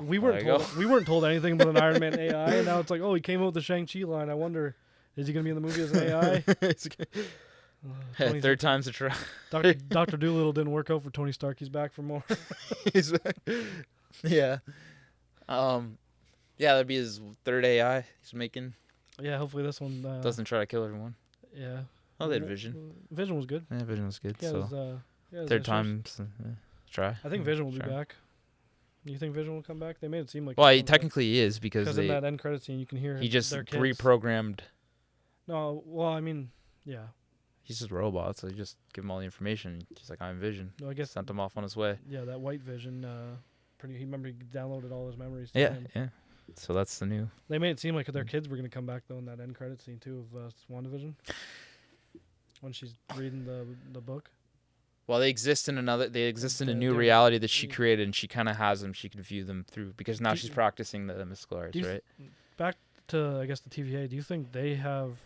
C: We weren't told anything about an Iron Man AI, and now it's he came out with the Shang-Chi line. I wonder, is he gonna be in the movie as an AI?
B: Third time's a try.
C: Dr. Doolittle didn't work out for Tony Stark. He's back for more.
B: Yeah. Yeah, that'd be his third AI he's making.
C: Yeah, hopefully this one
B: doesn't try to kill everyone.
C: Yeah.
B: Oh, they had Vision.
C: Vision was good.
B: Yeah, Vision was good.
C: Yeah,
B: so third time's
C: try. I think Vision will be back. You think Vision will come back? They made it seem like.
B: Well, he technically is because
C: in that end credit scene you can hear
B: he just reprogrammed.
C: No, well, I mean, yeah.
B: He's just a robot, so you just give him all the information. He's like, I'm Vision.
C: No, I guess
B: sent him off on his way.
C: Yeah, that white Vision. He downloaded all his memories.
B: Yeah. So that's the new.
C: They made it seem like their kids were gonna come back though in that end credit scene too of WandaVision. When she's reading the book. Well,
B: they exist in a new reality that she created, and she kind of has them. She can view them through because now she's practicing the mystical arts, right?
C: Back to the TVA. Do you think they have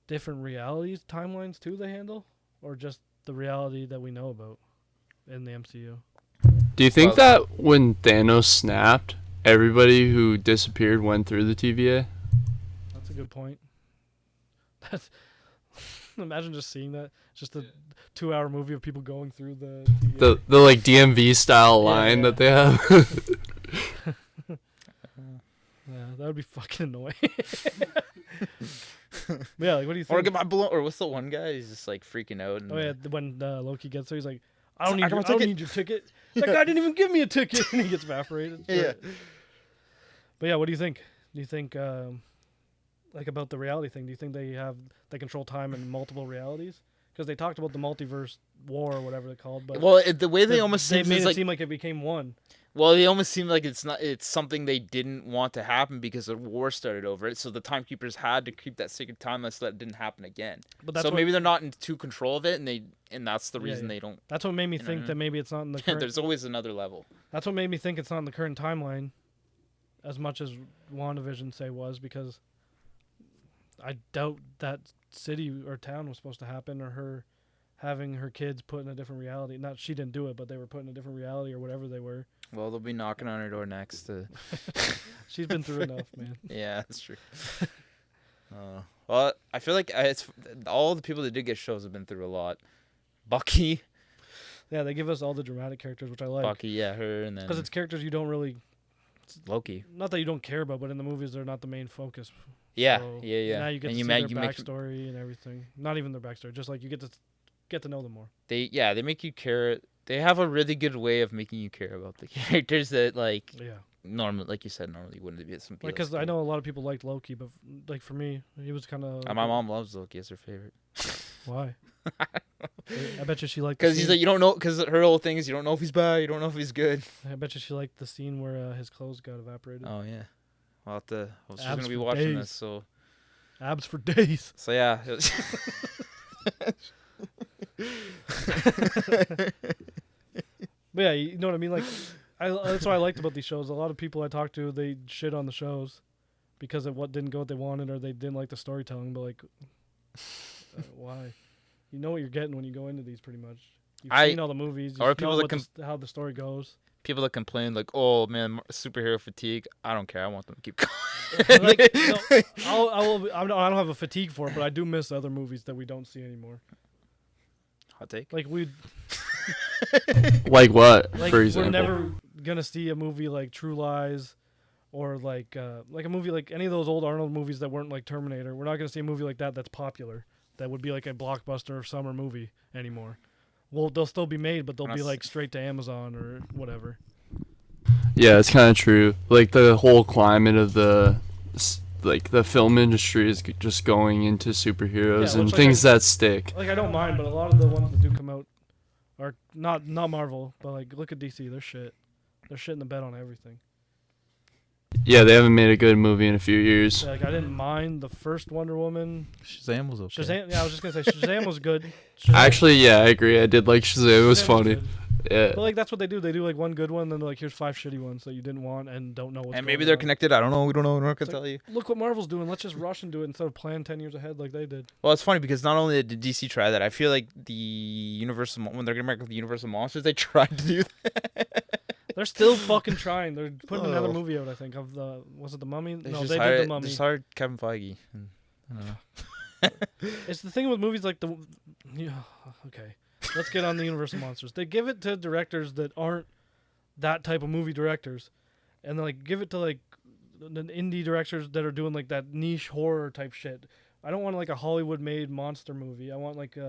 C: different realities, timelines too? They handle, or just the reality that we know about in the MCU?
A: Do you think that when Thanos snapped, everybody who disappeared went through the TVA?
C: That's a good point. Imagine just seeing that. Just a 2-hour movie of people going through the TVA.
A: The DMV style line that they have.
C: Yeah, that would be fucking annoying. Yeah, what do you think?
B: Or get my balloon. Or what's the one guy? He's just freaking out. And,
C: when Loki gets there, he's like, I don't need your ticket. That guy didn't even give me a ticket, and he gets evaporated.
B: Yeah.
C: But yeah, what do you think? Do you think about the reality thing? Do you think they control time in multiple realities? Because they talked about the multiverse war or whatever they called. But
B: the way they almost
C: made it seem like it became one.
B: Well, they almost seem like it's something they didn't want to happen because a war started over it. So the Timekeepers had to keep that sacred timeline so that it didn't happen again. But maybe they're not in too control of it, and that's the reason they don't.
C: That's what made me think that maybe it's not in the current.
B: There's always another level.
C: That's what made me think it's not in the current timeline, as much as WandaVision was, because I doubt that city or town was supposed to happen, or her having her kids put in a different reality. Not she didn't do it, but they were put in a different reality or whatever they were.
B: Well, they'll be knocking on her door next.
C: She's been through enough, man.
B: Yeah, that's true. Well, I feel like it's all the people that did get shows have been through a lot. Bucky.
C: Yeah, they give us all the dramatic characters, which I like.
B: Bucky, yeah, her, and then
C: because it's characters you don't really.
B: Loki.
C: Not that you don't care about, but in the movies they're not the main focus.
B: Yeah,
C: so
B: yeah.
C: Now you get to see their backstory and everything. Not even their backstory, just you get to know them more.
B: They make you care they have a really good way of making you care about the characters that like
C: Yeah.
B: normally, like you said, normally wouldn't be some.
C: Like, because I know a lot of people liked Loki, but like for me, he was kind of.
B: My mom loves Loki as her favorite.
C: Why? I bet you she liked.
B: Because he's like, you don't know, because her whole thing is you don't know if he's bad, you don't know if he's good.
C: I bet you she liked the scene where his clothes got evaporated.
B: Oh yeah, well, she's
C: Abs
B: gonna be
C: for
B: watching
C: days.
B: this, so.
C: Abs for days.
B: So yeah.
C: But yeah, you know what I mean. Like, that's what I liked about these shows. A lot of people I talked to, they shit on the shows because of what didn't go what they wanted, or they didn't like the storytelling. But like, why? You know what you're getting when you go into these, pretty much. You've seen all the movies. You know how the story goes.
B: People that complain like, "Oh man, superhero fatigue." I don't care. I want them to keep going.
C: Like, I don't have a fatigue for it, but I do miss other movies that we don't see anymore.
B: Hot take.
C: Like
A: Like what?
C: Like,
A: for example,
C: we're never gonna see a movie like True Lies, or like a movie like any of those old Arnold movies that weren't like Terminator. We're not gonna see a movie like that that's popular. That would be like a blockbuster summer movie anymore. Well, they'll still be made, but they'll be like straight to Amazon or whatever.
A: Yeah, it's kind of true. Like the whole climate of the film industry is just going into superheroes and things that stick.
C: Like, I don't mind, but a lot of the ones that do come out are not Marvel, but like look at DC, they're shit. They're shit in the bed on everything.
A: Yeah, they haven't made a good movie in a few years.
C: Like, I didn't mind the first Wonder Woman.
B: Shazam was okay.
C: Yeah, I was just gonna say Shazam was good.
A: Actually, yeah, I agree. I did like Shazam. It was funny. Yeah.
C: But like that's what they do. They do like one good one, then they're like, here's 5 shitty ones that you didn't want and don't know what's.
B: And maybe they're connected. I don't know. We don't know. We're not gonna tell you.
C: Look what Marvel's doing. Let's just rush and do it instead of plan 10 years ahead like they did.
B: Well, it's funny because not only did DC try that, I feel like when they're gonna make the Universal Monsters, they tried to do that.
C: They're still fucking trying. They're putting another movie out, I think, of was it The Mummy? They did The Mummy.
B: They just hired Kevin Feige. I don't know.
C: It's the thing with movies like okay. Let's get on the Universal Monsters. They give it to directors that aren't that type of movie directors. And they like give it to like the indie directors that are doing like that niche horror type shit. I don't want like a Hollywood made monster movie. I want like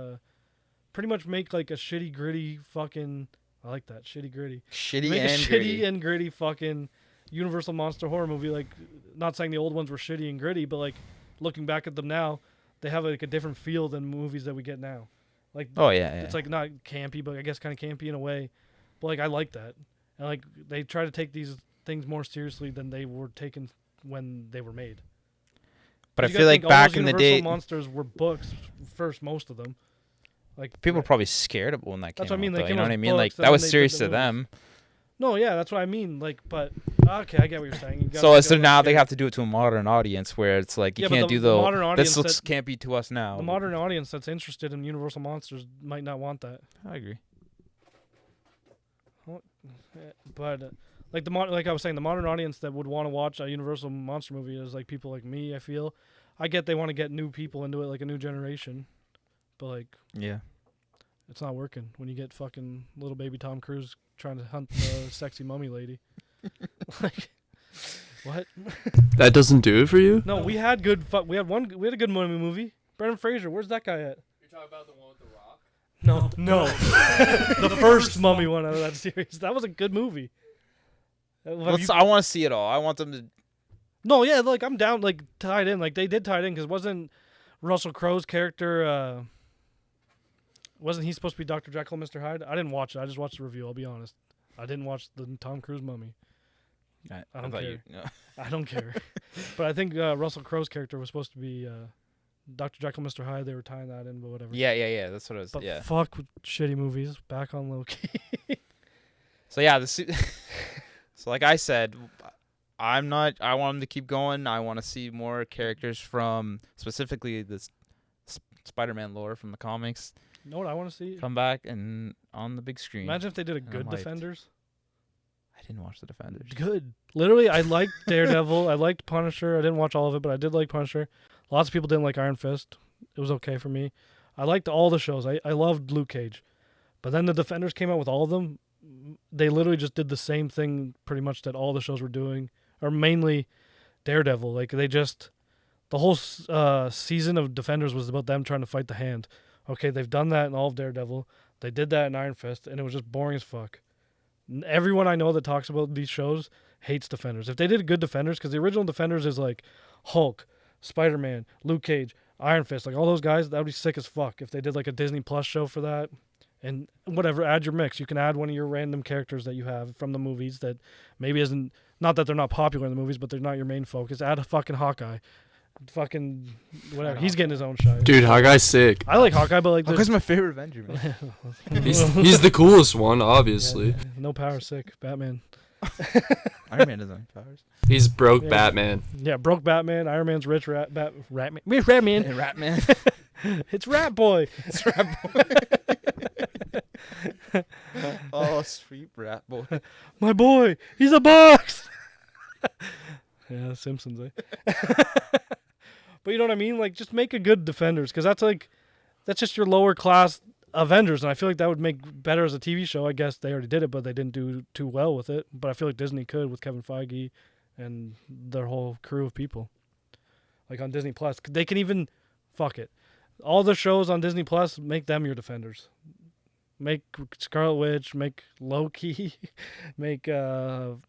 C: pretty much make like a shitty gritty fucking I like that. Shitty gritty. Shitty and gritty fucking Universal monster horror movie. Like, not saying the old ones were shitty and gritty, but like looking back at them now, they have like a different feel than movies that we get now. Like, it's like not campy, but I guess kind of campy in a way. But like I like that, and like they try to take these things more seriously than they were taken when they were made.
B: But I feel like back in the day,
C: Universal monsters were books first, most of them. Like
B: people were probably scared of when that came out.
C: That's what I mean.
B: You know what I mean? Like that was serious to them.
C: No, yeah, that's what I mean. Like, but okay, I get what you're saying.
B: So now they have to do it to a modern audience, where it's like you can't do the modern audience. This can't be to us now.
C: The modern audience that's interested in Universal monsters might not want that.
B: I agree.
C: But like I was saying, the modern audience that would want to watch a Universal monster movie is like people like me. I feel, I get they want to get new people into it, like a new generation, but like it's not working when you get fucking little baby Tom Cruise trying to hunt the sexy mummy lady. Like, what?
A: That doesn't do it for you?
C: No, we had good. We had a good mummy movie. Brendan Fraser, where's that guy at?
A: You're talking about the one with the Rock?
C: No. The first mummy one out of that series. That was a good movie.
B: I want to see it all. I want them to.
C: No, yeah, like I'm down, like tied in, like they did tie it in because wasn't Russell Crowe's character? Wasn't he supposed to be Dr. Jekyll, Mr. Hyde? I didn't watch it. I just watched the review. I'll be honest. I didn't watch the Tom Cruise mummy. I don't care. I don't care. But I think Russell Crowe's character was supposed to be Dr. Jekyll, Mr. Hyde. They were tying that in, but whatever.
B: Yeah. That's what it was.
C: But fuck with shitty movies. Back on Loki.
B: So yeah, so like I said, I want them to keep going. I want to see more characters from specifically this Spider-Man lore from the comics.
C: You know what I want to see?
B: Come back and on the big screen.
C: Imagine if they did a good Defenders.
B: I didn't watch the Defenders.
C: Good. Literally, I liked Daredevil. I liked Punisher. I didn't watch all of it, but I did like Punisher. Lots of people didn't like Iron Fist. It was okay for me. I liked all the shows. I loved Luke Cage. But then the Defenders came out with all of them. They literally just did the same thing pretty much that all the shows were doing, or mainly Daredevil. Like the whole season of Defenders was about them trying to fight the Hand. Okay, they've done that in all of Daredevil. They did that in Iron Fist, and it was just boring as fuck. Everyone I know that talks about these shows hates Defenders. If they did good Defenders, because the original Defenders is like Hulk, Spider-Man, Luke Cage, Iron Fist, like all those guys, that would be sick as fuck if they did like a Disney Plus show for that. And whatever, add your mix. You can add one of your random characters that you have from the movies that maybe isn't, not that they're not popular in the movies, but they're not your main focus. Add a fucking Hawkeye. Fucking whatever. He's getting his own shot.
A: Dude, Hawkeye's sick.
C: I like Hawkeye, but like
B: Hawkeye's my favorite Avenger, man.
A: he's the coolest one, obviously.
C: Yeah, no power, sick. Batman.
B: Iron Man doesn't have powers.
A: He's broke Batman.
C: Yeah, broke Batman. Iron Man's rich Ratman. Rich Ratman.
B: Ratman.
C: It's Rat Boy.
B: It's Rat Boy. Oh, sweet Rat Boy.
C: My boy. He's a box. Yeah, Simpsons, eh? But you know what I mean? Like, just make a good Defenders, because that's just your lower class Avengers, and I feel like that would make better as a TV show. I guess they already did it, but they didn't do too well with it. But I feel like Disney could with Kevin Feige and their whole crew of people. Like on Disney Plus, they can even fuck it. All the shows on Disney Plus, make them your Defenders. Make Scarlet Witch, make Loki, make Captain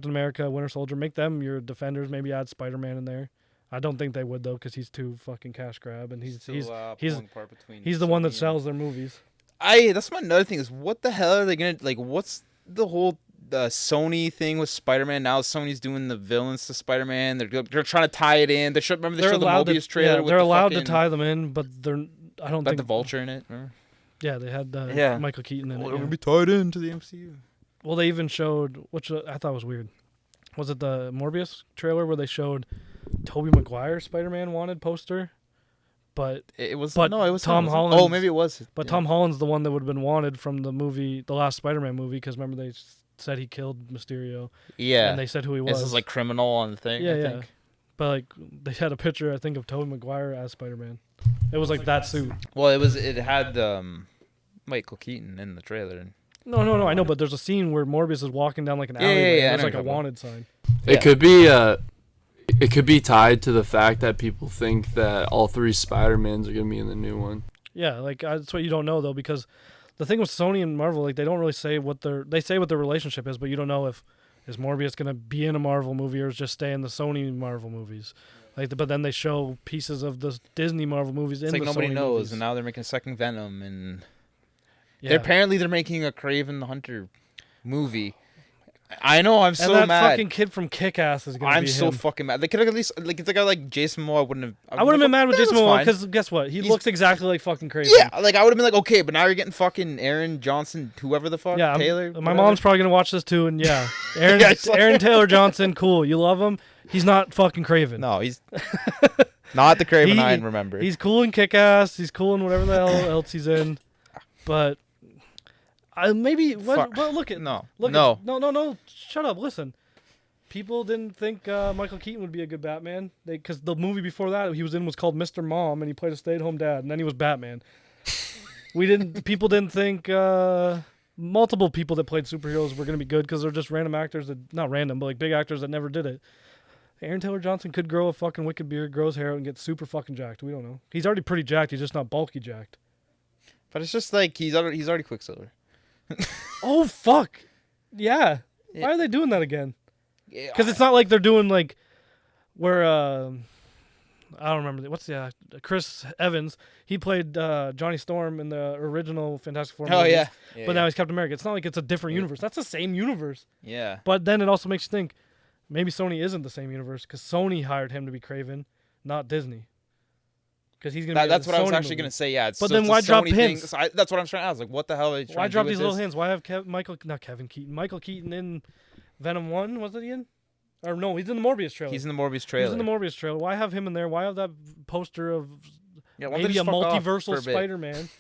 C: America, Winter Soldier. Make them your Defenders. Maybe add Spider-Man in there. I don't think they would though, because he's too fucking cash grab, and he's the one that sells their movies.
B: That's my another thing is, what the hell are they gonna like? What's the whole Sony thing with Spider-Man? Now Sony's doing the villains to Spider-Man. They're trying to tie it in. They showed the Mobius trailer.
C: They're allowed to tie them in, but I don't think
B: the Vulture in it. Remember?
C: Yeah, they had Michael Keaton in it.
B: They're gonna be tied into the MCU.
C: Well, they even showed, which I thought was weird. Was it the Morbius trailer where they showed Tobey Maguire Spider-Man wanted poster? But it was Tom Holland.
B: Oh, maybe it was.
C: But Tom Holland's the one that would have been wanted from the movie, the last Spider-Man movie, because remember they said he killed Mysterio.
B: Yeah.
C: And they said who he was.
B: This is like criminal on the thing.
C: Yeah, I think. But like they had a picture, I think, of Tobey Maguire as Spider-Man. It was like that suit.
B: Well, it had Michael Keaton in the trailer.
C: No, I know, but there's a scene where Morbius is walking down like an alleyway. Yeah, there's like a wanted sign.
A: It could be it could be tied to the fact that people think that all three Spider-Mans are going to be in the new one.
C: Yeah, like that's what you don't know though, because the thing with Sony and Marvel, like they don't really say what their relationship is, but you don't know if is Morbius going to be in a Marvel movie or just stay in the Sony Marvel movies. Like, but then they show pieces of the Disney Marvel movies in the Sony movies. It's like nobody knows,
B: and now they're making a second Venom, and they're making a Kraven the Hunter movie. I know, I'm so mad.
C: And that fucking kid from Kick-Ass is gonna be him.
B: I'm so fucking mad. They could have at least, like, if they got like Jason Momoa, I wouldn't have been
C: mad with Jason Momoa, because guess what? He looks exactly like fucking Kraven.
B: Yeah, like I would have been like, okay, but now you're getting fucking Aaron Johnson, whoever the fuck, Taylor.
C: My mom's probably gonna watch this too, and Aaron Taylor Johnson, cool. You love him. He's not fucking Kraven.
B: No, he's not the Kraven I remember.
C: He's cool in Kick-Ass. He's cool in whatever the hell else he's in, but. Look at no. Shut up. Listen, people didn't think Michael Keaton would be a good Batman. Because the movie before that he was in was called Mr. Mom, and he played a stay-at-home dad, and then he was Batman. People didn't think multiple people that played superheroes were gonna be good because they're just random actors that not random, but like big actors that never did it. Aaron Taylor Johnson could grow a fucking wicked beard, grow his hair out, and get super fucking jacked. We don't know. He's already pretty jacked. He's just not bulky jacked.
B: But it's just like he's already Quicksilver.
C: Oh fuck! Yeah. Why are they doing that again? Because it's not like they're doing like where I don't remember what's Chris Evans. He played Johnny Storm in the original Fantastic Four.
B: Oh yeah.
C: But now he's Captain America. It's not like it's a different universe. That's the same universe.
B: Yeah.
C: But then it also makes you think maybe Sony isn't the same universe because Sony hired him to be Kraven, not Disney. Because he's gonna.
B: That's what I was actually gonna say. Yeah.
C: But then why drop hints?
B: That's what I'm trying to ask. Like, what the hell are they trying
C: Why
B: to
C: drop
B: do
C: these
B: with
C: little
B: this?
C: hints? Why have Michael Keaton in Venom 1? Was it in? Or no, he's in the Morbius trailer.
B: He's in the Morbius trailer.
C: He's in the Morbius trailer. Why have him in there? Why have that poster of maybe a multiversal Spider-Man?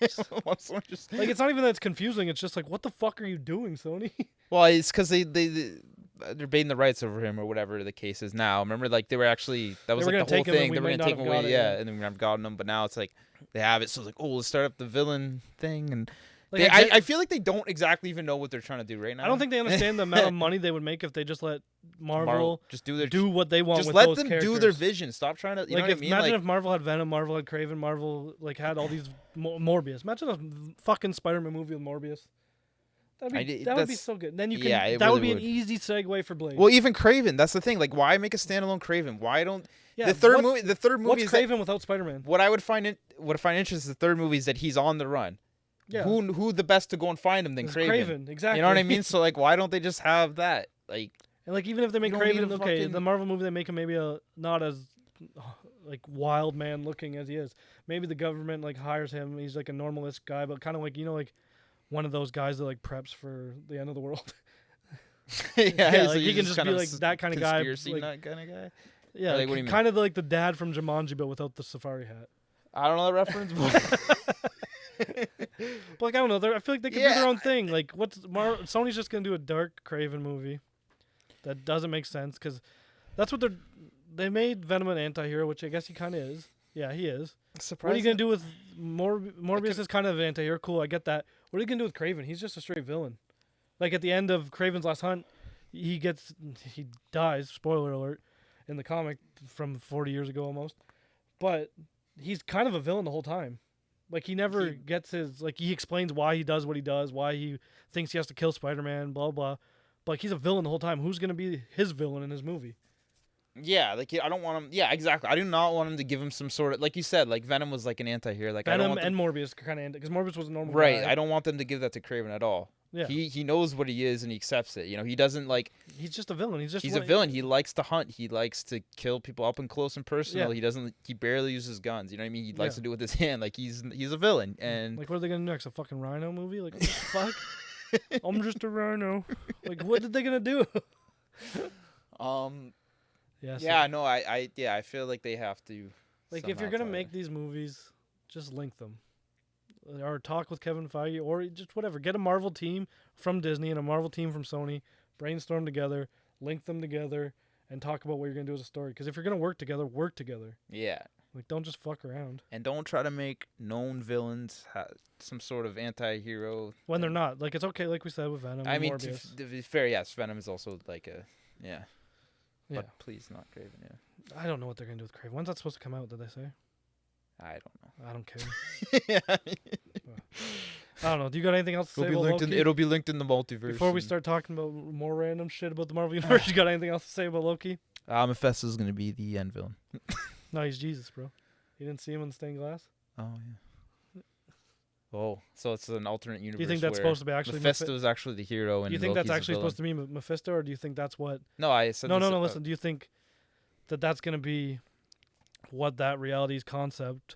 C: Like, it's not even that it's confusing. It's just like, what the fuck are you doing, Sony?
B: Well, it's because they're baiting the rights over him or whatever the case is now. Remember, like, that was like the whole thing. They were going to take him away, and then we never gotten him. But now it's like they have it. So it's like, oh, let's start up the villain thing. And Like, I feel like they don't exactly even know what they're trying to do right now.
C: I don't think they understand the amount of money they would make if they just let Marvel
B: just
C: do what they want.
B: Just
C: with
B: let
C: those
B: them
C: characters.
B: do their vision. Stop trying to. You know what I mean?
C: Imagine if Marvel had Venom, Marvel had Kraven, Marvel had all these Morbius. Imagine a fucking Spider-Man movie with Morbius. That would be so good. Then you can. That really would be an easy segue for Blade.
B: Well, even Kraven. That's the thing. Like, why make a standalone Kraven? Why don't the third movie? The third movie.
C: What's Kraven without Spider-Man?
B: What I would find interesting is the third movie is that he's on the run.
C: Yeah.
B: Who the best to go and find him than Kraven?
C: Exactly.
B: You know what I mean? So like, why don't they just have that? Like,
C: and like even if they make Kraven, the Marvel movie they make him maybe not as like wild man looking as he is. Maybe the government like hires him. He's like a normalist guy, but kind of like like one of those guys that like preps for the end of the world.
B: yeah,
C: like he can just be like that kind of guy.
B: Conspiracy nut kind of guy.
C: Yeah, like, kind of like the dad from Jumanji, but without the safari hat.
B: I don't know that reference, but
C: but like I don't know. I feel like they could do their own thing. Like Sony's just gonna do a dark Kraven movie that doesn't make sense because that's what they made Venom an anti-hero, which I guess he kind of is. Yeah, he is. What are you gonna do with Morbius? Is kind of an anti-hero. Cool, I get that. What are you gonna do with Kraven? He's just a straight villain. Like at the end of Kraven's Last Hunt, he dies. Spoiler alert, in the comic from 40 years ago almost. But he's kind of a villain the whole time. Like he never gets his he explains why he does what he does, why he thinks he has to kill Spider-Man, blah blah. But like, he's a villain the whole time. Who's gonna be his villain in his movie?
B: Yeah, like I don't want him. Yeah, exactly. I do not want him to give him some sort of, like you said, like Venom was like an anti-hero. Like
C: Venom and Morbius kind of, because Morbius was a normal
B: guy.
C: guy.
B: I don't want them to give that to Kraven at all.
C: Yeah,
B: he knows what he is and he accepts it. You know, he doesn't like.
C: He's just a villain. He's a
B: villain. He likes to hunt. He likes to kill people up and close and personal.
C: Yeah.
B: He barely uses guns. You know what I mean? He likes to do it with his hand. Like he's a villain. And
C: like, what are they gonna do next? A fucking Rhino movie? Like what the fuck? I'm just a rhino. Like what are they gonna do?
B: I feel like they have to.
C: Like if you're gonna make these movies, just link them. Or talk with Kevin Feige, or just whatever. Get a Marvel team from Disney and a Marvel team from Sony, brainstorm together, link them together, and talk about what you're going to do as a story. Because if you're going to work together.
B: Yeah.
C: Like, don't just fuck around.
B: And don't try to make known villains some sort of anti-hero.
C: When they're not. Like, it's okay, like we said, with Venom and Morbius.
B: To be fair, yes, Venom is also like a, yeah. But please, not Kraven, yeah.
C: I don't know what they're going to do with Kraven. When's that supposed to come out, did they say?
B: I don't know.
C: I don't care. Yeah. I don't know. Do you got anything else to say about Loki?
B: It'll be linked in the multiverse.
C: Before we start talking about more random shit about the Marvel Universe, you got anything else to say about Loki?
B: Mephisto's going to be the end villain.
C: No, he's Jesus, bro. You didn't see him in the stained glass?
B: Oh, yeah. Oh, so it's an alternate universe.
C: Do you think that's supposed to be actually
B: Mephisto's actually the hero? And
C: do you think
B: Loki's
C: that's actually supposed to be Mephisto, or do you think that's what?
B: No, I said
C: no. Listen, do you think that's going to be what that reality's concept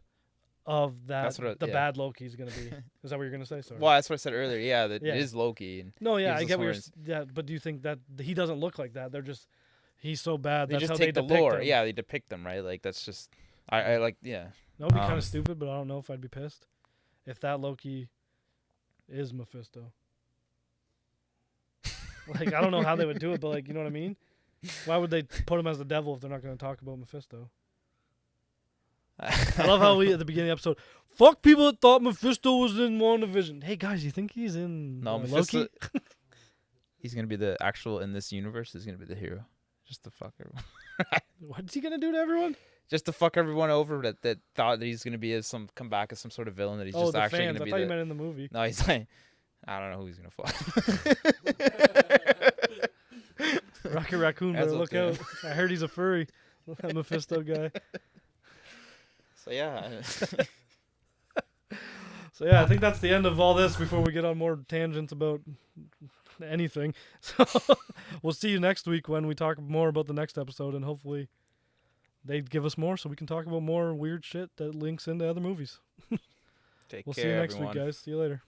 C: of the bad Loki is going to be? Is that what you're going to say? Sorry.
B: Well, that's what I said earlier. Yeah, it is Loki. And
C: no, yeah, I get what you're. Yeah, but do you think that he doesn't look like that? They're just he's so bad. That's how they depict the lore.
B: Him. Yeah, they depict them right. Like that's just I like yeah.
C: That would be kind of stupid, but I don't know if I'd be pissed if that Loki is Mephisto. Like I don't know how they would do it, but like you know what I mean. Why would they put him as the devil if they're not going to talk about Mephisto? I love how we at the beginning of the episode, fuck people that thought Mephisto was in WandaVision. Hey guys, you think he's in
B: Mephisto,
C: Loki?
B: He's gonna be the actual in this universe. He's gonna be the hero, just to fuck everyone.
C: What's he gonna do to everyone?
B: Just to fuck everyone over that thought that he's gonna be come back as some sort of villain that he's just actually
C: fans.
B: Gonna be.
C: I thought you meant in the movie.
B: No, he's like, I don't know who he's gonna fuck.
C: Rocket Raccoon, better look out. I heard he's a furry. That Mephisto guy.
B: So yeah.
C: I think that's the end of all this before we get on more tangents about anything. So we'll see you next week when we talk more about the next episode, and hopefully they give us more so we can talk about more weird shit that links into other movies.
B: Take
C: we'll
B: care,
C: see you next
B: everyone.
C: week, guys. See you later.